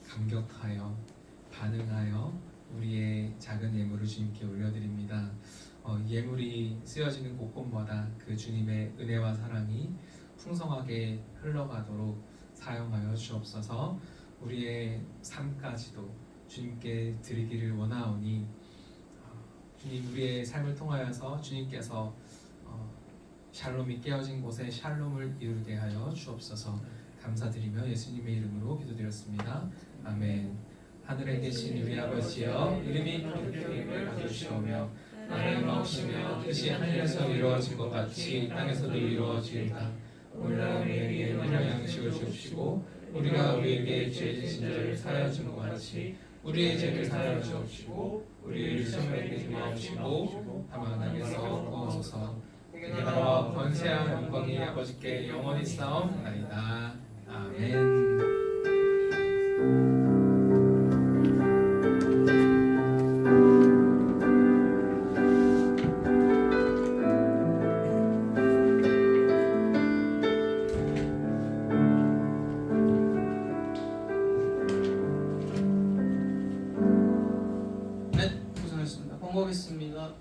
감격하여 반응하여 우리의 작은 예물을 주님께 올려드립니다. 예물이 쓰여지는 곳곳마다 그 주님의 은혜와 사랑이 풍성하게 흘러가도록 사용하여 주옵소서. 우리의 삶까지도 주님께 드리기를 원하오니 주님 우리의 삶을 통하여서 주님께서 샬롬이 깨어진 곳에 샬롬을 이루게 하여 주옵소서. 감사드리며 예수님의 이름으로 기도드렸습니다. 아멘. 하늘에 계신 우리 아버지여, 이름이 거룩히 받으시오며 나라의 마옵시며 뜻이 하늘에서 이루어진 것 같이 땅에서도 이루어지이다. 오늘날 우리에게 일용할 양식을 주옵시고 우리가 우리에게 죄 지신 자를 사하여 준 것 같이 우리의 죄를 사하여 주옵시고 우리를 시험에 들이지 마옵시고 다만 악에서 구하소서. 나라와 권세와 영광이 아버지께 영원히 싸움나이다. 아멘. 광고하겠습니다.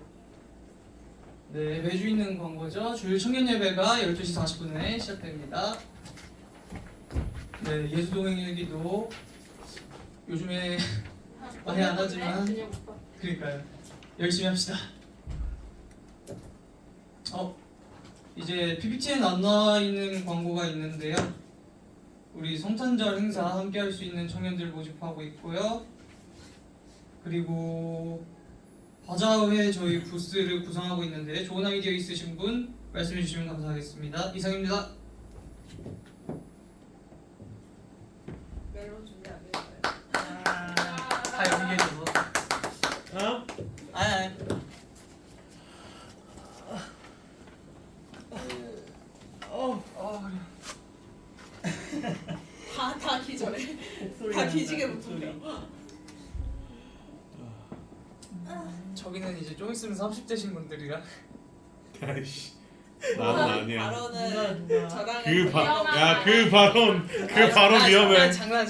네, 매주 있는 광고죠. 주일 청년 예배가 12시 40분에 시작됩니다. 네, 예수동행일기도 요즘에 많이 안 하지만 그러니까요. 열심히 합시다. 이제 PPT에 안 나와 있는 광고가 있는데요. 우리 성탄절 행사 함께 할 수 있는 청년들 모집하고 있고요. 그리고 바자회 저희 부스를 구성하고 있는데 좋은 아이디어 있으신 분 말씀해 주시면 감사하겠습니다. 이상입니다. 멜론 준비 안 됐어요. 다 연기해줘서. 어? 아니. 다 기절해. 다 기지개 붙으려. 저기는 이제 좀 있으면 30대신 분들이라. 아이씨 나는 아니야 발언은 저당의 그 발언 위험해 장난.